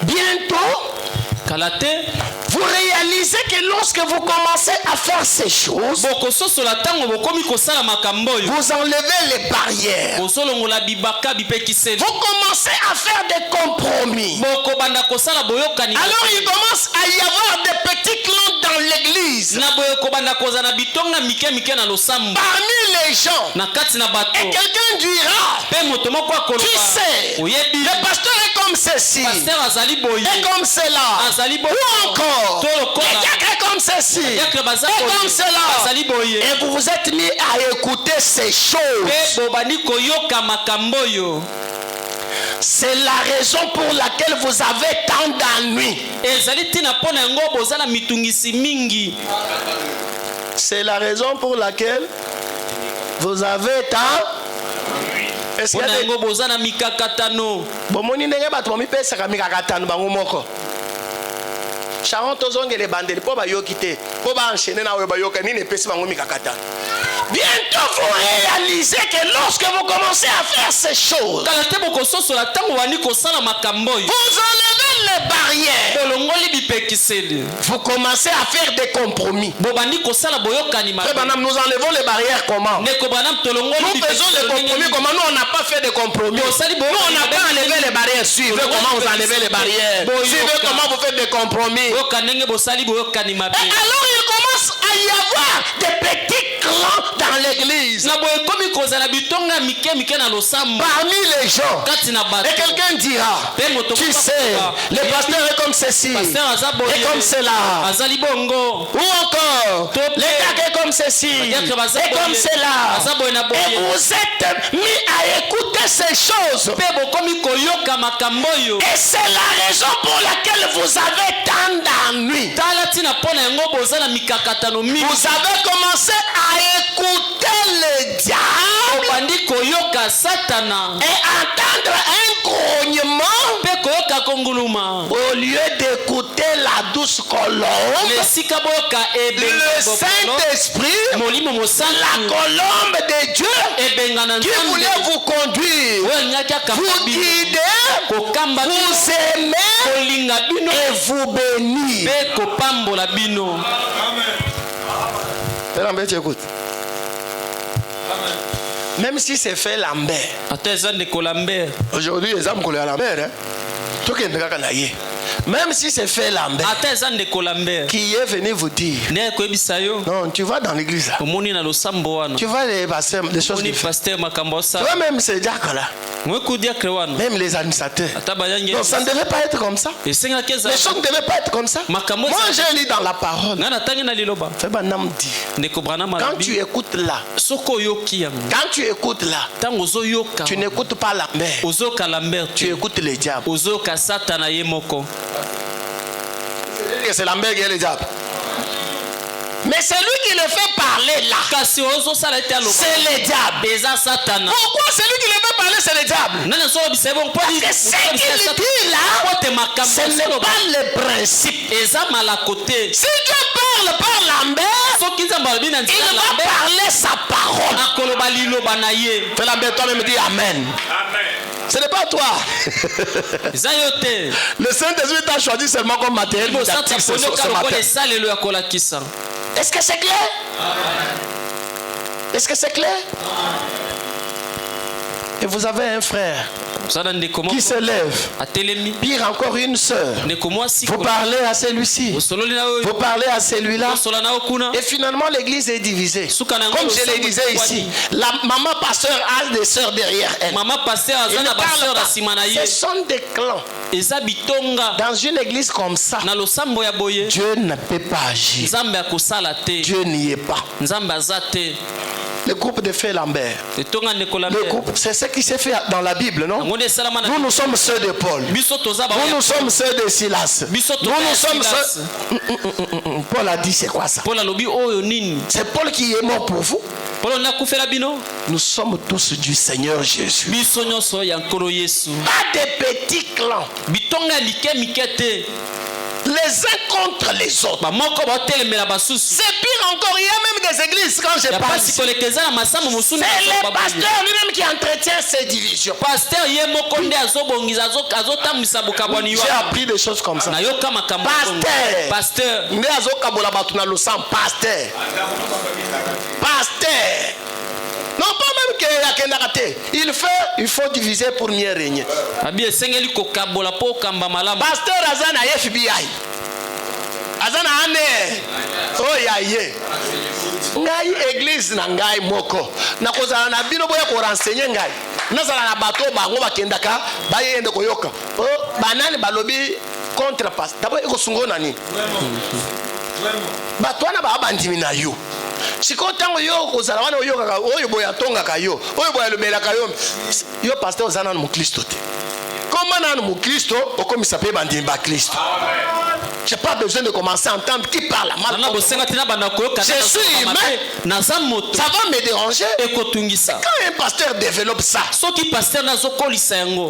Bientôt, vous réalisez que lorsque vous commencez à faire ces choses, vous enlevez les barrières. Vous commencez à faire des compromis. Alors il commence à y avoir des petits clans dans l'église. Parmi les gens. Et quelqu'un dira, tu sais, le pasteur est comme ceci, et comme cela, ou encore quelqu'un est comme ceci, et comme cela, et vous vous êtes mis à écouter ces choses. C'est la raison pour laquelle vous avez tant d'ennuis. C'est la raison pour laquelle vous avez tant. Est-ce qu'il y a des... Sharon tozonge les bandeli po ba yokite po ba enchaîner na ba yokani ne pesi bango mikakata. Bientôt vous réalisez que lorsque vous commencez à faire ces choses, vous enlevez les barrières. Vous commencez à faire des compromis. Nous enlevons les barrières comment? Nous faisons les compromis comment? Nous on n'a pas fait de compromis. Nous on n'a pas enlevé les barrières. Suivez comment vous enlevez les barrières. Suivez comment vous faites des compromis. Et alors il commence à y avoir des petits clans dans l'église. Parmi les gens. Et quelqu'un dira, tu sais, le pasteur est comme ceci, et comme cela. Ou encore, le gars est comme ceci, et comme cela. Et vous êtes mis à écouter ces choses. Et c'est la raison pour laquelle vous avez tant d'ennuis. Vous avez commencé à écouter le diable et entendre un grognement au lieu d'écouter la douce colombe, le Saint-Esprit, la colombe de Dieu qui voulait vous conduire, vous guider, vous aimer et vous bénir. Amen. Tu écoutes. Même si c'est fait Lambert. Aujourd'hui, les âmes collent à Lambert. Même si c'est fait Lambert qui est venu vous dire, non, tu vas dans l'église, tu vas les pasteurs, des choses qui font. Tu vois même ces diacres-là, même les administrateurs. Non, ça ne devait pas être comme ça. Les choses ne devaient pas être comme ça. Moi, j'ai lu dans la parole. Quand tu écoutes là, tu n'écoutes pas Lambert, tu écoutes les diables. C'est Lambert qui est le diable. Mais c'est lui qui le fait parler là. C'est le diable. Pourquoi c'est lui qui le fait parler, c'est le diable? Parce que ce qu'il dit là, ce n'est pas le principe. Si Dieu parle par Lambert, il va parler sa parole. Fais Lambert, toi-même dis Amen. Ce n'est pas toi. Le Saint-Esprit t'a choisi seulement comme matériel didactique ce matin. Est-ce que c'est clair? Est-ce que c'est clair? Et vous avez un frère qui se lève, pire encore une sœur. Vous parlez à celui-ci, vous parlez à celui-là, et finalement l'église est divisée. Comme je le disais ici, la maman pasteur a des sœurs derrière elle. Ce sont des clans. Dans une église comme ça, Dieu ne peut pas agir. Dieu n'y est pas. Le groupe de Frères Lambert, c'est ce qui s'est fait dans la Bible, non? Nous sommes ceux de Paul. Nous sommes ceux de Silas. Nous sommes ceux... Paul a dit c'est quoi ça? C'est Paul qui est mort pour vous. Nous sommes tous du Seigneur Jésus. Pas de petits clans. Les uns contre les autres. C'est pire encore, il y a même des églises quand je passe. C'est le pasteur lui-même qui entretient ces divisions. J'ai appris des choses comme ça. Pasteur. Non, pas même qu'il y a il faut diviser pour mieux régner. Pasteur Azana FBI. Azana ane. Oh ya ye. Ngai église na ngai moko. Na kozala na bino boya ko renseigner ngai. Nazala na bato bango bakendaka bayende koyoka. Oh banani balobi contre pasteur. D'abord eko sungo nani. Bato wana ba bandimi na yo. Siko tango yo kozala wana yo kaka oyo boya tonga kayo. Oyo boya lobela kayo. Yo pasteur ozana na Kristo te. Comment na mu Kristo okomisa pe bandimi ba Kristo. J'ai pas besoin de commencer à entendre qui parle mal. Je suis humain. Ça va me déranger. Quand un pasteur développe ça,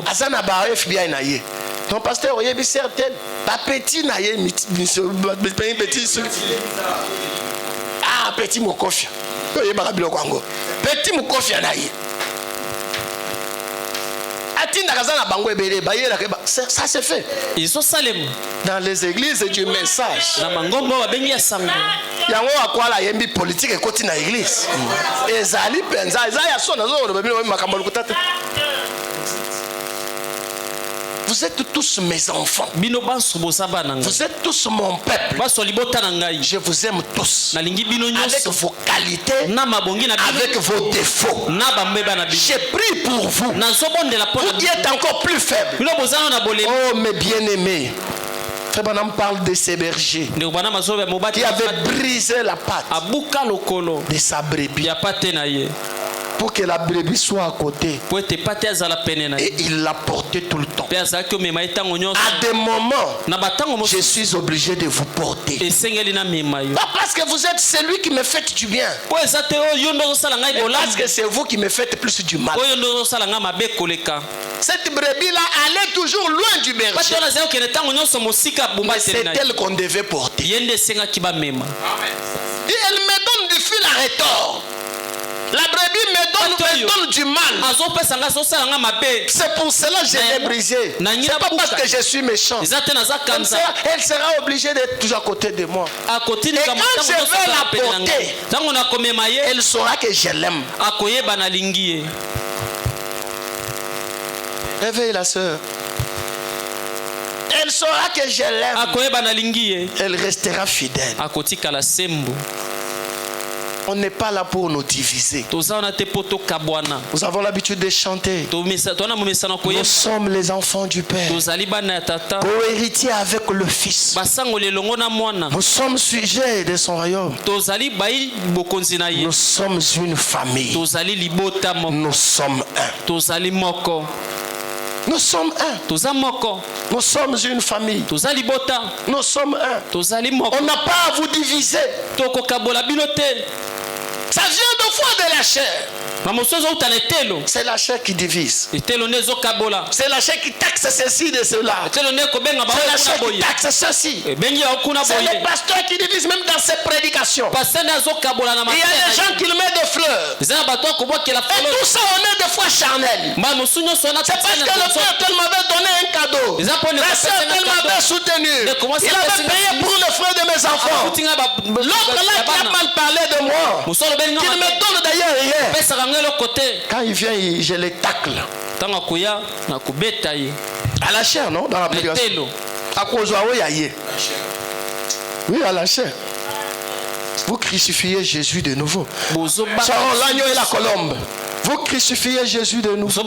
Azana ba FBI na ye. Ton pasteur oyebi certain, pas petit na ye, petit. Ah, petit mokofia. Petit mokofia na ye. Ça se fait. Dans les églises du message. Il y a un politique et côté dans l'église. Vous êtes tous mes enfants. Vous êtes tous mon peuple. Je vous aime tous. Avec vos qualités, avec vos défauts. J'ai prié pour vous. Vous qui êtes encore plus faibles. Oh mes bien-aimés. Frère Branham parle de ces bergers qui avaient brisé la patte de sa brebis pour que la brebis soit à côté. Et il l'a porté tout le temps. À des moments, je suis obligé de vous porter. Pas parce que vous êtes celui qui me fait du bien, mais parce que c'est vous qui me faites plus du mal. Cette brebis-là allait toujours loin du berger. Mais c'est elle qu'on devait porter. Et elle me donne du fil à retordre. La brebis me donne du mal. C'est pour cela que je l'ai brisée. C'est pas parce que je suis méchant. Comme ça, elle sera obligée d'être toujours à côté de moi. Et quand je vais la porter, elle saura que je l'aime. Réveille la sœur. Elle saura que je l'aime. Elle restera fidèle. On n'est pas là pour nous diviser. Nous avons l'habitude de chanter. Nous sommes les enfants du Père, co-héritiers avec le Fils. Nous sommes sujets de son royaume. Nous sommes une famille. Nous sommes un. Nous sommes un. Nous sommes une famille. Nous sommes un. On n'a pas à vous diviser. Ça vient deux fois de la chair. C'est la chair qui divise. C'est la chair qui taxe ceci de cela. C'est la chair qui taxe ceci. C'est le pasteur qui divise même dans ses prédications. Il y a des gens qui le mettent des fleurs. Et tout ça, on est des fois charnel. C'est parce que le frère tel m'avait donné un cadeau. La sœur tel m'avait soutenu. Il avait payé pour le frère de mes enfants. L'autre là qui a mal parlé de moi, qui ne me donne d'ailleurs rien. Quand il vient, je les tacle. À la chair, non? Dans la prédication. À cause oui, à la chair. Vous crucifiez Jésus de nouveau. Sarons l'agneau et la colombe. Vous crucifiez Jésus de nouveau.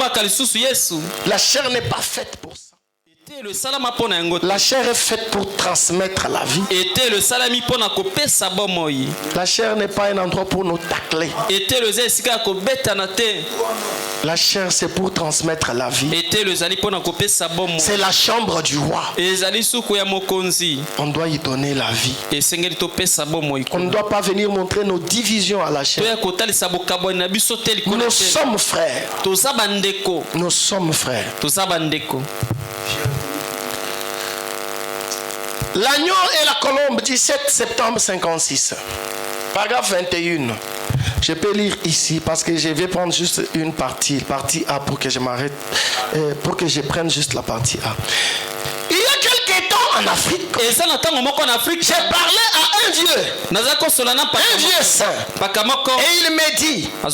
La chair n'est pas faite pour ça. La chair est faite pour transmettre la vie. La chair n'est pas un endroit pour nous tacler. La chair c'est pour transmettre la vie. C'est la chambre du roi. On doit y donner la vie. On ne doit pas venir montrer nos divisions à la chair. Nous sommes frères. Nous sommes frères. L'agneau et la colombe, 17 septembre 56. Paragraphe 21. Je peux lire ici parce que je vais prendre juste une partie A pour que je m'arrête, pour que je prenne juste la partie A. Il y a quelques temps en Afrique, j'ai parlé à un vieux saint. Et il me dit, là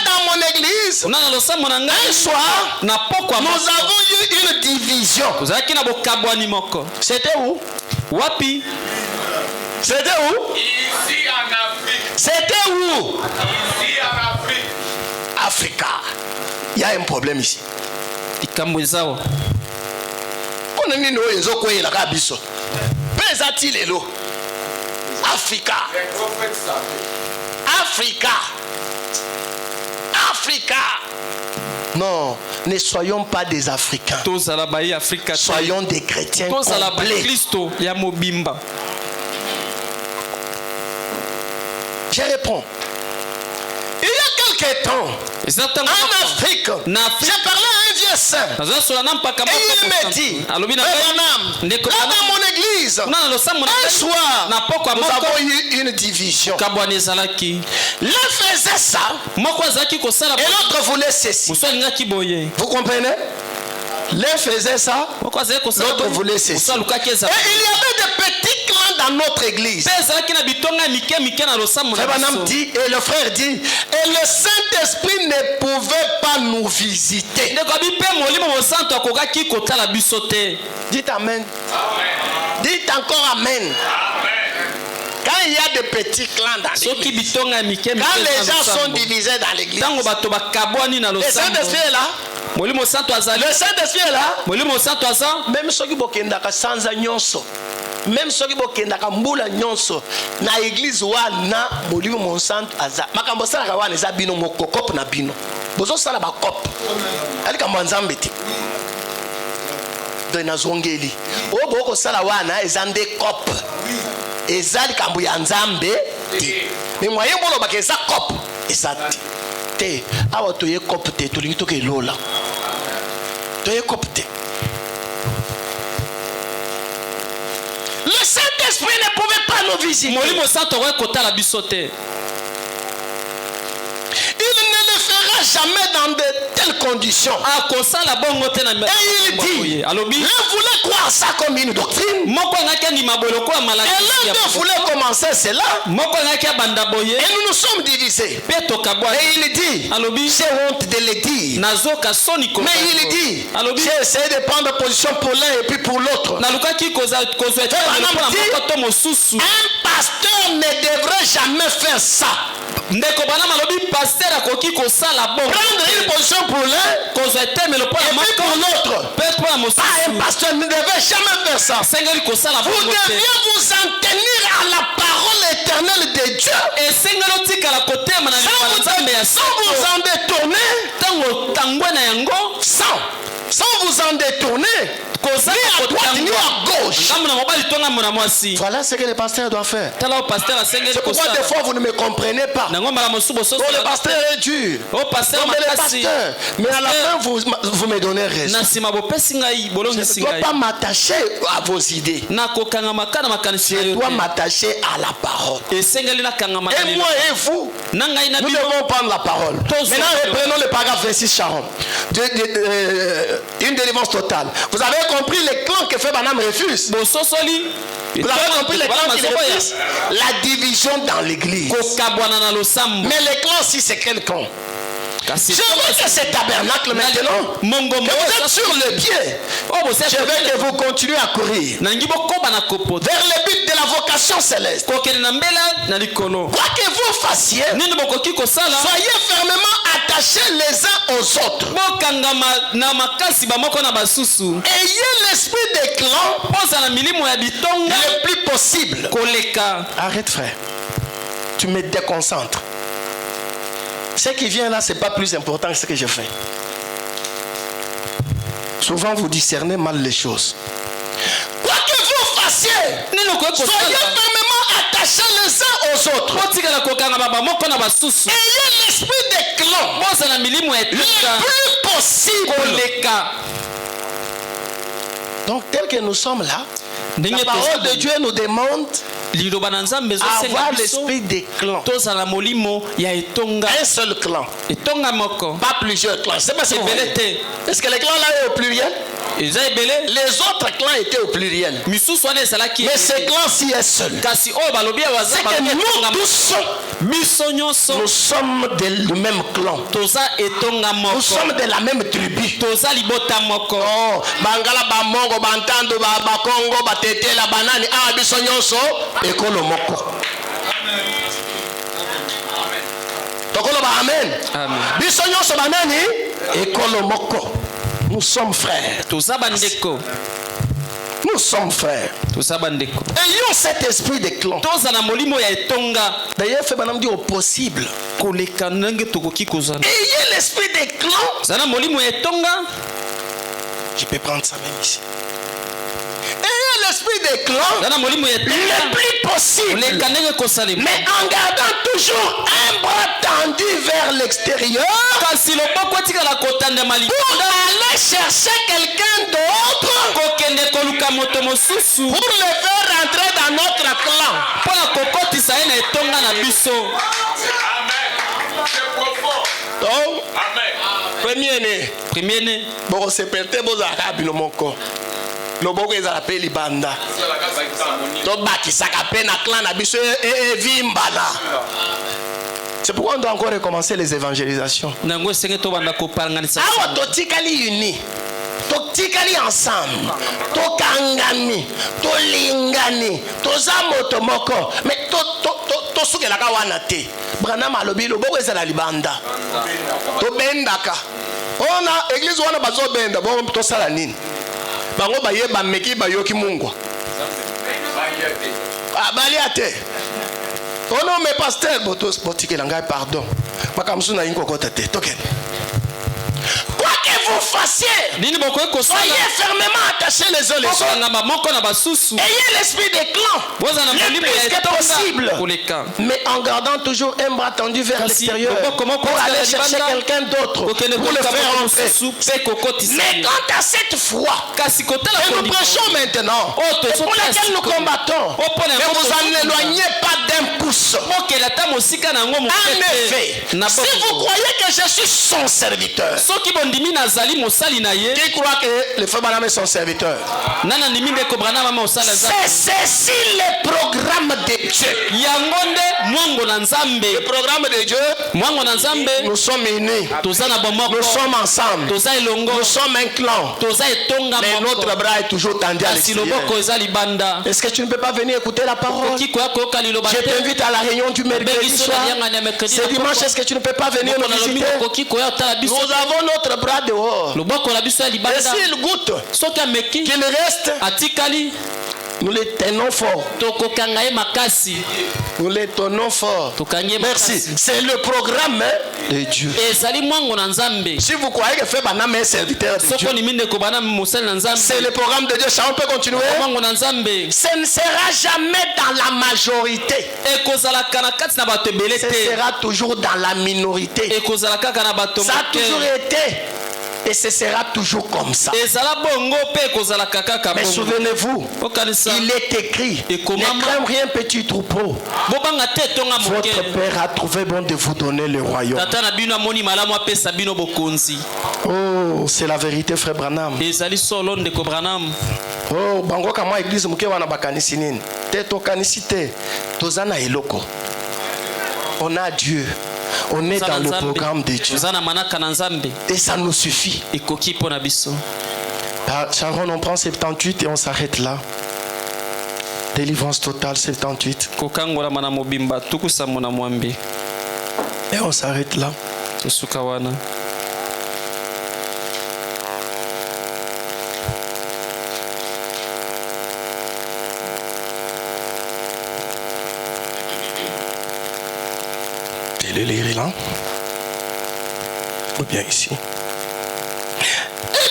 dans mon église, un soir, nous avons eu une division. C'était où? C'était où? Ici en Afrique. C'était où? Ici en Afrique. Africa. Il y a un problème ici. Africa. Africa. Africa. Non, ne soyons pas des Africains. Soyons des chrétiens complets. Je réponds. Il y a quelques temps, en Afrique, j'ai parlé à un vieux saint. Et il me dit, là dans mon église, un soir, nous avons eu une division. L'un faisait ça, et l'autre voulait ceci. Vous comprenez? L'un faisait ça, l'autre voulait ceci. Et il y avait des petits clans dans notre église. Dit, et le frère dit, et le Saint-Esprit ne pouvait pas nous visiter. Dites amen. Dites encore amen. Quand il y a de petits clans dans l'église, quand les gens sont divisés dans l'église, le Saint-Esprit est là. Le Saint-Esprit est là. Même ceux qui bokendaka sanza nyonso, même ceux qui bokendaka mbula nyonso na église wana molimo monsanto aza makambo sala wana eza bino mokokop na bino bozo sala ba kop ali ka manzambe ti do na zongeli o boko sala wana eza nde kop ezali kambu ya nzambe ti mais moye bolo bakeza kop ezati te awa toye kop te tolingi toke lola toye kop te. Le Saint-Esprit ne pouvait pas nous visiter. Il ne le fera jamais dans de telles conditions. Et il dit, l'un voulait croire ça comme une doctrine. Et l'un voulait commencer cela. Et nous nous sommes divisés. Et il dit, j'ai honte de le dire. Mais il dit, j'ai essayé de prendre position pour l'un et puis pour l'autre. Un pasteur ne devrait jamais faire ça. Prendre une position pour l'un et puis pour l'autre. Un pasteur ne devait jamais faire ça. Vous deviez vous en tenir à la parole éternelle de Dieu. Sans vous en détourner. Sans vous en détourner. Ni à droite ni à gauche. Voilà ce que le pasteur doit faire. C'est pourquoi des fois vous ne me comprenez pas. Oh, le pasteur est dur. Oh, le pasteur. Mais à la fin vous me donnez raison. Je ne dois pas m'attacher à vos idées. Je dois m'attacher à la parole. Et moi et vous, nous devons prendre la parole. Maintenant reprenons le paragraphe 26 Sharon. Une délivrance totale. Vous avez compris les clans que fait Banam refuse. Vous avez compris les clans qui refusent la division dans l'église. Mais les clans si c'est quel clan? Je veux que ce tabernacle maintenant, que vous êtes sur le pied. Je veux que vous continuez à courir vers le but de la vocation céleste. Quoi que vous fassiez, soyez fermement attachés les uns aux autres. Ayez l'esprit des clans le plus possible. Arrête frère, tu me déconcentres. Ce qui vient là, ce n'est pas plus important que ce que je fais. Souvent, vous discernez mal les choses. Quoi que vous fassiez, soyez fermement attachés les uns aux autres. Ayez l'esprit des clans le plus possible. Donc, tel que nous sommes là, la parole de Dieu nous demande avoir l'esprit des clans. Un seul clan. Pas plusieurs clans. C'est pas si est-ce que les clans là est au pluriel? Les autres clans étaient au pluriel. Mais ce clan-ci est seul. C'est que nous tous, nous sommes du même clan. Nous sommes de la même tribu. Oh, Bangala Bamongo, Bantando, Bakongo, Batete, la banane, Abisonyoso, et Kolomoko. Amen. Bisonyoso banani, et Kolomoko. Nous sommes frères. Nous sommes frères. Ayons cet esprit de clan. D'ailleurs, fait madame dit au possible. Ayez l'esprit de clan. Je peux prendre ça même ici. Ayez l'esprit de clan le plus possible. Mais en gardant toujours un bras tendu vers l'extérieur. Pour aller chercher quelqu'un d'autre. Pour le faire rentrer dans notre clan. Amen. C'est profond. Donc, Amen. Premier-né. Bon, c'est peut-être vos arabes, le moko. Le boko est appelé Libanda. C'est pourquoi on doit encore recommencer les évangélisations. Totikali ensemble, tokangami, tolingani, tozamoto moko, mais to sukelaka wana te. Branham alobi loboko ezala libanda. To bendaka. Ona église wana bazo benda, bon to sala nini? Bango bayeba meki bayoki mungwa. Baliate. Ono me pasteur botos botikela ngai pardon. Makamsu na ingo kota te. Token. Quoi que vous fassiez, soyez fermement attachés les uns les autres. Ayez l'esprit des clans, le plus que possible, mais en gardant toujours un bras tendu vers l'extérieur pour aller chercher quelqu'un d'autre, pour le faire entrer. Mais quant à cette foi que nous prêchons maintenant, et pour laquelle nous combattons, ne vous en éloignez pas d'un pouce. En effet, si vous croyez que je suis son serviteur, qui croit que les frères Branham est son serviteur? C'est ceci le programme de Dieu. Le programme de Dieu, nous sommes unis, nous sommes ensemble, nous sommes un clan, mais notre bras est toujours tendu à l'extérieur. Est-ce que tu ne peux pas venir écouter la parole? Je t'invite à la réunion du mercredi soir. C'est dimanche, est-ce que tu ne peux pas venir nous visiter? Nous avons notre bras dehors. Et s'il goûte, qu'il reste, nous les tenons fort. Nous les tenons fort. Merci. C'est le programme de Dieu. Si vous croyez que Frère Branham est serviteur de Dieu, c'est le programme de Dieu. Ça, on peut continuer. Ce ne sera jamais dans la majorité. Ce sera toujours dans la minorité. Ça a toujours été. Et ce sera toujours comme ça. Mais souvenez-vous, il est écrit, ne crains rien petit troupeau. Votre Père a trouvé bon de vous donner le royaume. Oh, c'est la vérité, frère Branham. Oh, bango kama église muke wana bakanisi nini? Te to kanisi te. Tozana eloko. On a Dieu. On est dans le programme de Dieu. Et ça nous suffit. Sharon, on prend 78 et on s'arrête là. Délivrance totale 78. Et on s'arrête là. Le lire là. Ou bien ici. Eh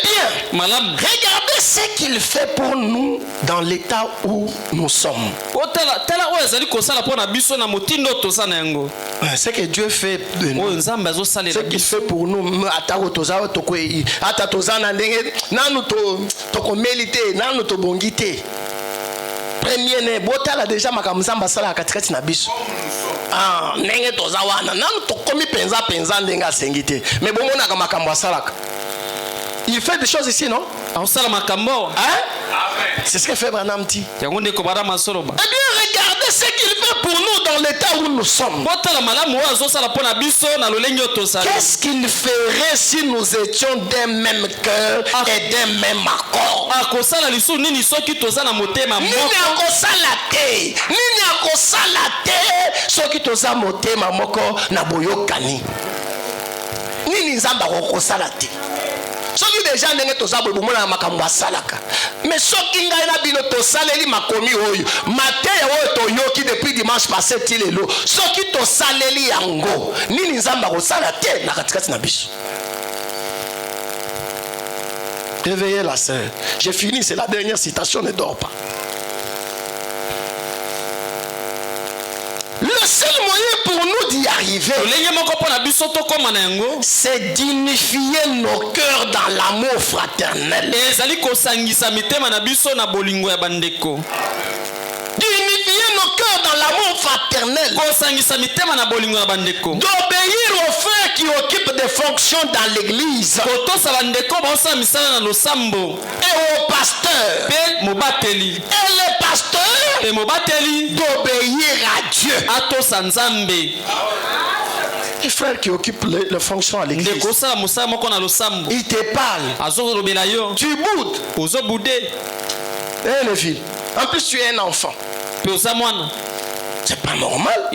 bien, regardez ce qu'il fait pour nous dans l'état où nous sommes. Ce que Dieu fait de nous, ce qu'il fait pour nous, premier né botala déjà makamzamba sala katikati na biso. Ah, nenge tozawana nanu tokomi penza ndenga sengite. Mais bon mona ka makambo salaka. Il fait des choses ici, non? On sala makambo. Hein? C'est ce que fait Branham dit. Eh bien, regardez ce qu'il fait pour nous dans l'état où nous sommes. Qu'est-ce qu'il ferait si nous étions d'un même cœur et d'un même accord? Nini akosala te soki toza motema moko na boyokani. Nini nzamba akosala te. Soki déjà ndenge tozabo bomona makambo asalaka. Mais soki ngai na bino tosaleli makomi oyo, mateya oyo toyoki depuis dimanche passé tilelo. Soki tosaleli yango, nini nzamba kosala te na katikati na biso. Réveillez la sœur. J'ai fini, c'est la dernière citation, ne dors pas. Le seul moyen pour nous d'y arriver, c'est d'unifier nos cœurs dans l'amour fraternel. D'unifier nos cœurs dans l'amour fraternel. D'obéir aux frères qui occupent des fonctions dans l'église. Et aux pasteurs. Et les pasteurs d'obéir à Dieu. Les frères qui occupent les fonctions à l'église, ils te parlent. Tu boudes. Les filles. En plus, tu es un enfant. C'est pas normal.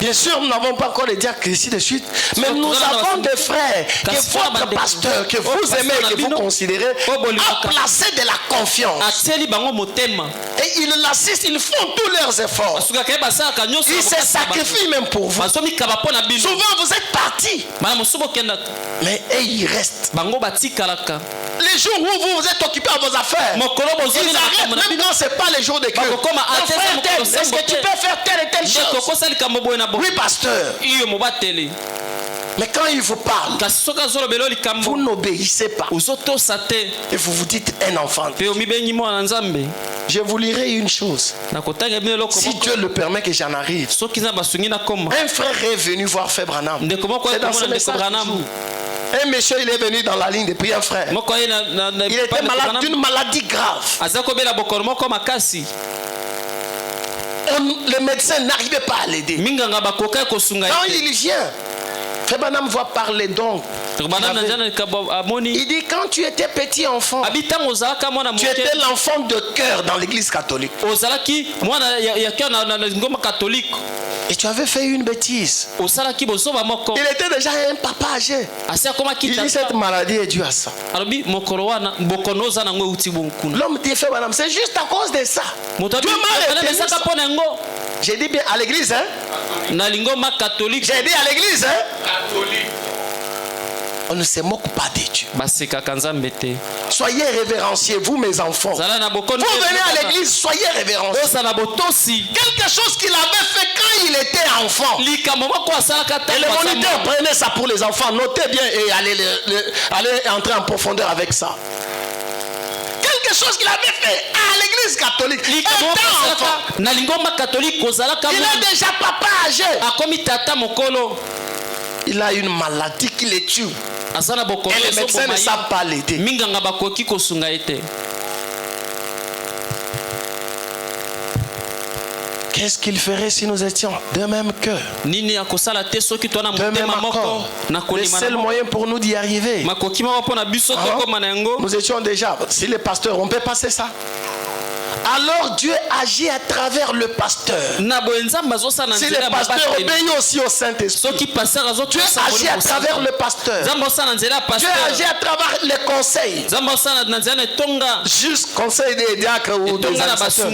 Bien sûr, nous n'avons pas encore les diacres ici de suite, mais nous avons des frères que votre pasteur, que vous aimez, que vous considérez, a placé de la confiance. Et ils l'assistent, ils font tous leurs efforts. Ils se sacrifient même pour vous. Souvent, vous êtes partis, mais ils restent. Les jours où vous êtes occupés à vos affaires, ils arrêtent même quand ce n'est pas les jours de Dieu. Est-ce que tu peux faire telle et telle chose? Oui, pasteur. Mais quand il vous parle, vous n'obéissez pas. Et vous vous dites un enfant. Je vous lirai une chose. Si Dieu le permet que j'en arrive. Un frère est venu voir Frère Branham. C'est dans ce message. Un monsieur, il est venu dans la ligne de prière, frère. Il était malade d'une maladie grave. Le médecin n'arrivait pas à l'aider. Quand il vient, Frère Branham va parler donc. Il dit quand tu étais petit enfant, tu étais l'enfant de cœur dans l'église catholique. Et tu avais fait une bêtise. Il était déjà un papa âgé. Il dit cette maladie est due à ça. L'homme dit Frère Branham, c'est juste à cause de ça. Dieu m'a retenu ça. J'ai dit bien à l'église, hein? J'ai dit à l'église, hein? On ne se moque pas de Dieu. Soyez révérencieux, vous mes enfants. Vous venez à l'église, soyez révérencieux. Quelque chose qu'il avait fait quand il était enfant. Et les moniteurs prenaient ça pour les enfants. Notez bien et allez entrer en profondeur avec ça. Quelque chose qu'il avait fait à l'église catholique. Il est déjà papa âgé. Il a une maladie qui le tue. Et les médecins ne savent pas l'aider. Qu'est-ce qu'il ferait si nous étions de même cœur, de même accord? Le seul moyen pour nous d'y arriver, nous étions déjà, si les pasteurs, on peut passer ça. Alors Dieu agit à travers le pasteur. Si le pasteur obéit aussi au Saint-Esprit, Dieu agit à travers le pasteur. Dieu agit à travers les conseils. Juste conseil des diacres ou des assistants,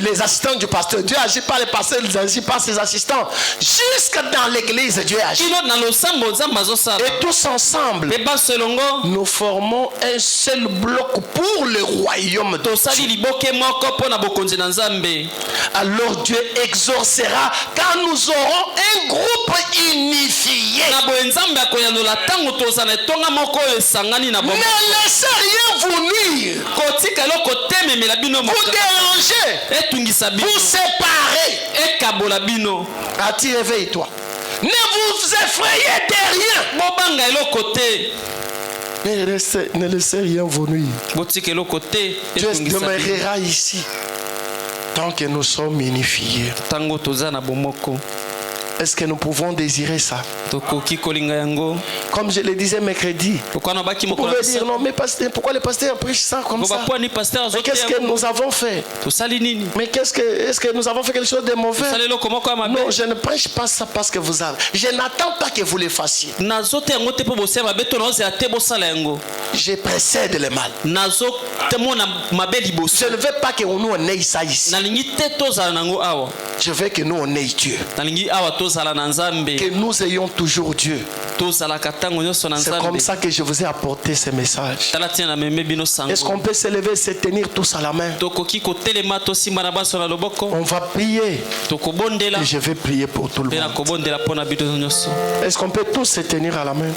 les assistants du pasteur. Dieu agit par les pasteurs, il agit par ses assistants. Jusque dans l'église, Dieu agit. Et tous ensemble, nous formons un seul bloc pour le royaume de Dieu. Alors Dieu exaucera quand nous aurons un groupe unifié. Ne laissez rien vous nuire, vous déranger, vous séparer. Ati, réveille-toi. Ne vous effrayez de rien. Ne laissez rien vous nuire. Dieu demeurera ici tant que nous sommes unifiés. Est-ce que nous pouvons désirer ça? Comme je le disais mercredi, vous pouvez dire non, mais pasteur, pourquoi le pasteur prêche ça comme ça? Mais qu'est-ce que nous avons fait? Mais est-ce que nous avons fait quelque chose de mauvais? Non, je ne prêche pas ça parce que vous avez. Je n'attends pas que vous le fassiez. Je précède le mal. Je ne veux pas que nous on ait ça ici. Je veux que nous on ait Dieu. Que nous ayons toujours Dieu. C'est comme ça que je vous ai apporté ce message. Est-ce qu'on peut se lever et se tenir tous à la main? On va prier. Et je vais prier pour tout le monde. Est-ce qu'on peut tous se tenir à la main?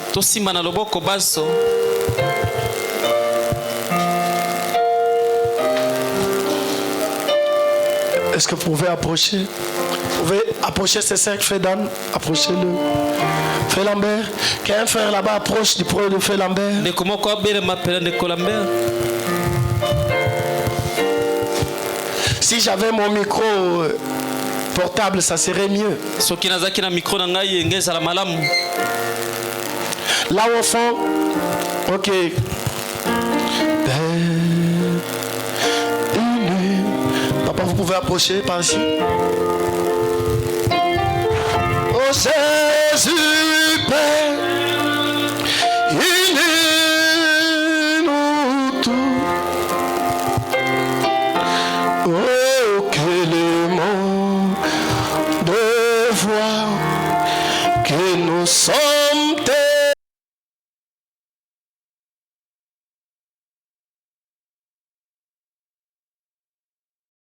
Est-ce que vous pouvez approcher? Vous pouvez approcher ce cercle, Frère Dan. Approchez-le. Frère Lambert. Qu'un frère là-bas approche du proche de Frère Lambert. Si j'avais mon micro portable, ça serait mieux. Là au fond, ok. Papa, vous pouvez approcher par ici. Oh Jésus, Père, unis-nous tous. Oh, quel aimant de voir que nous sommes.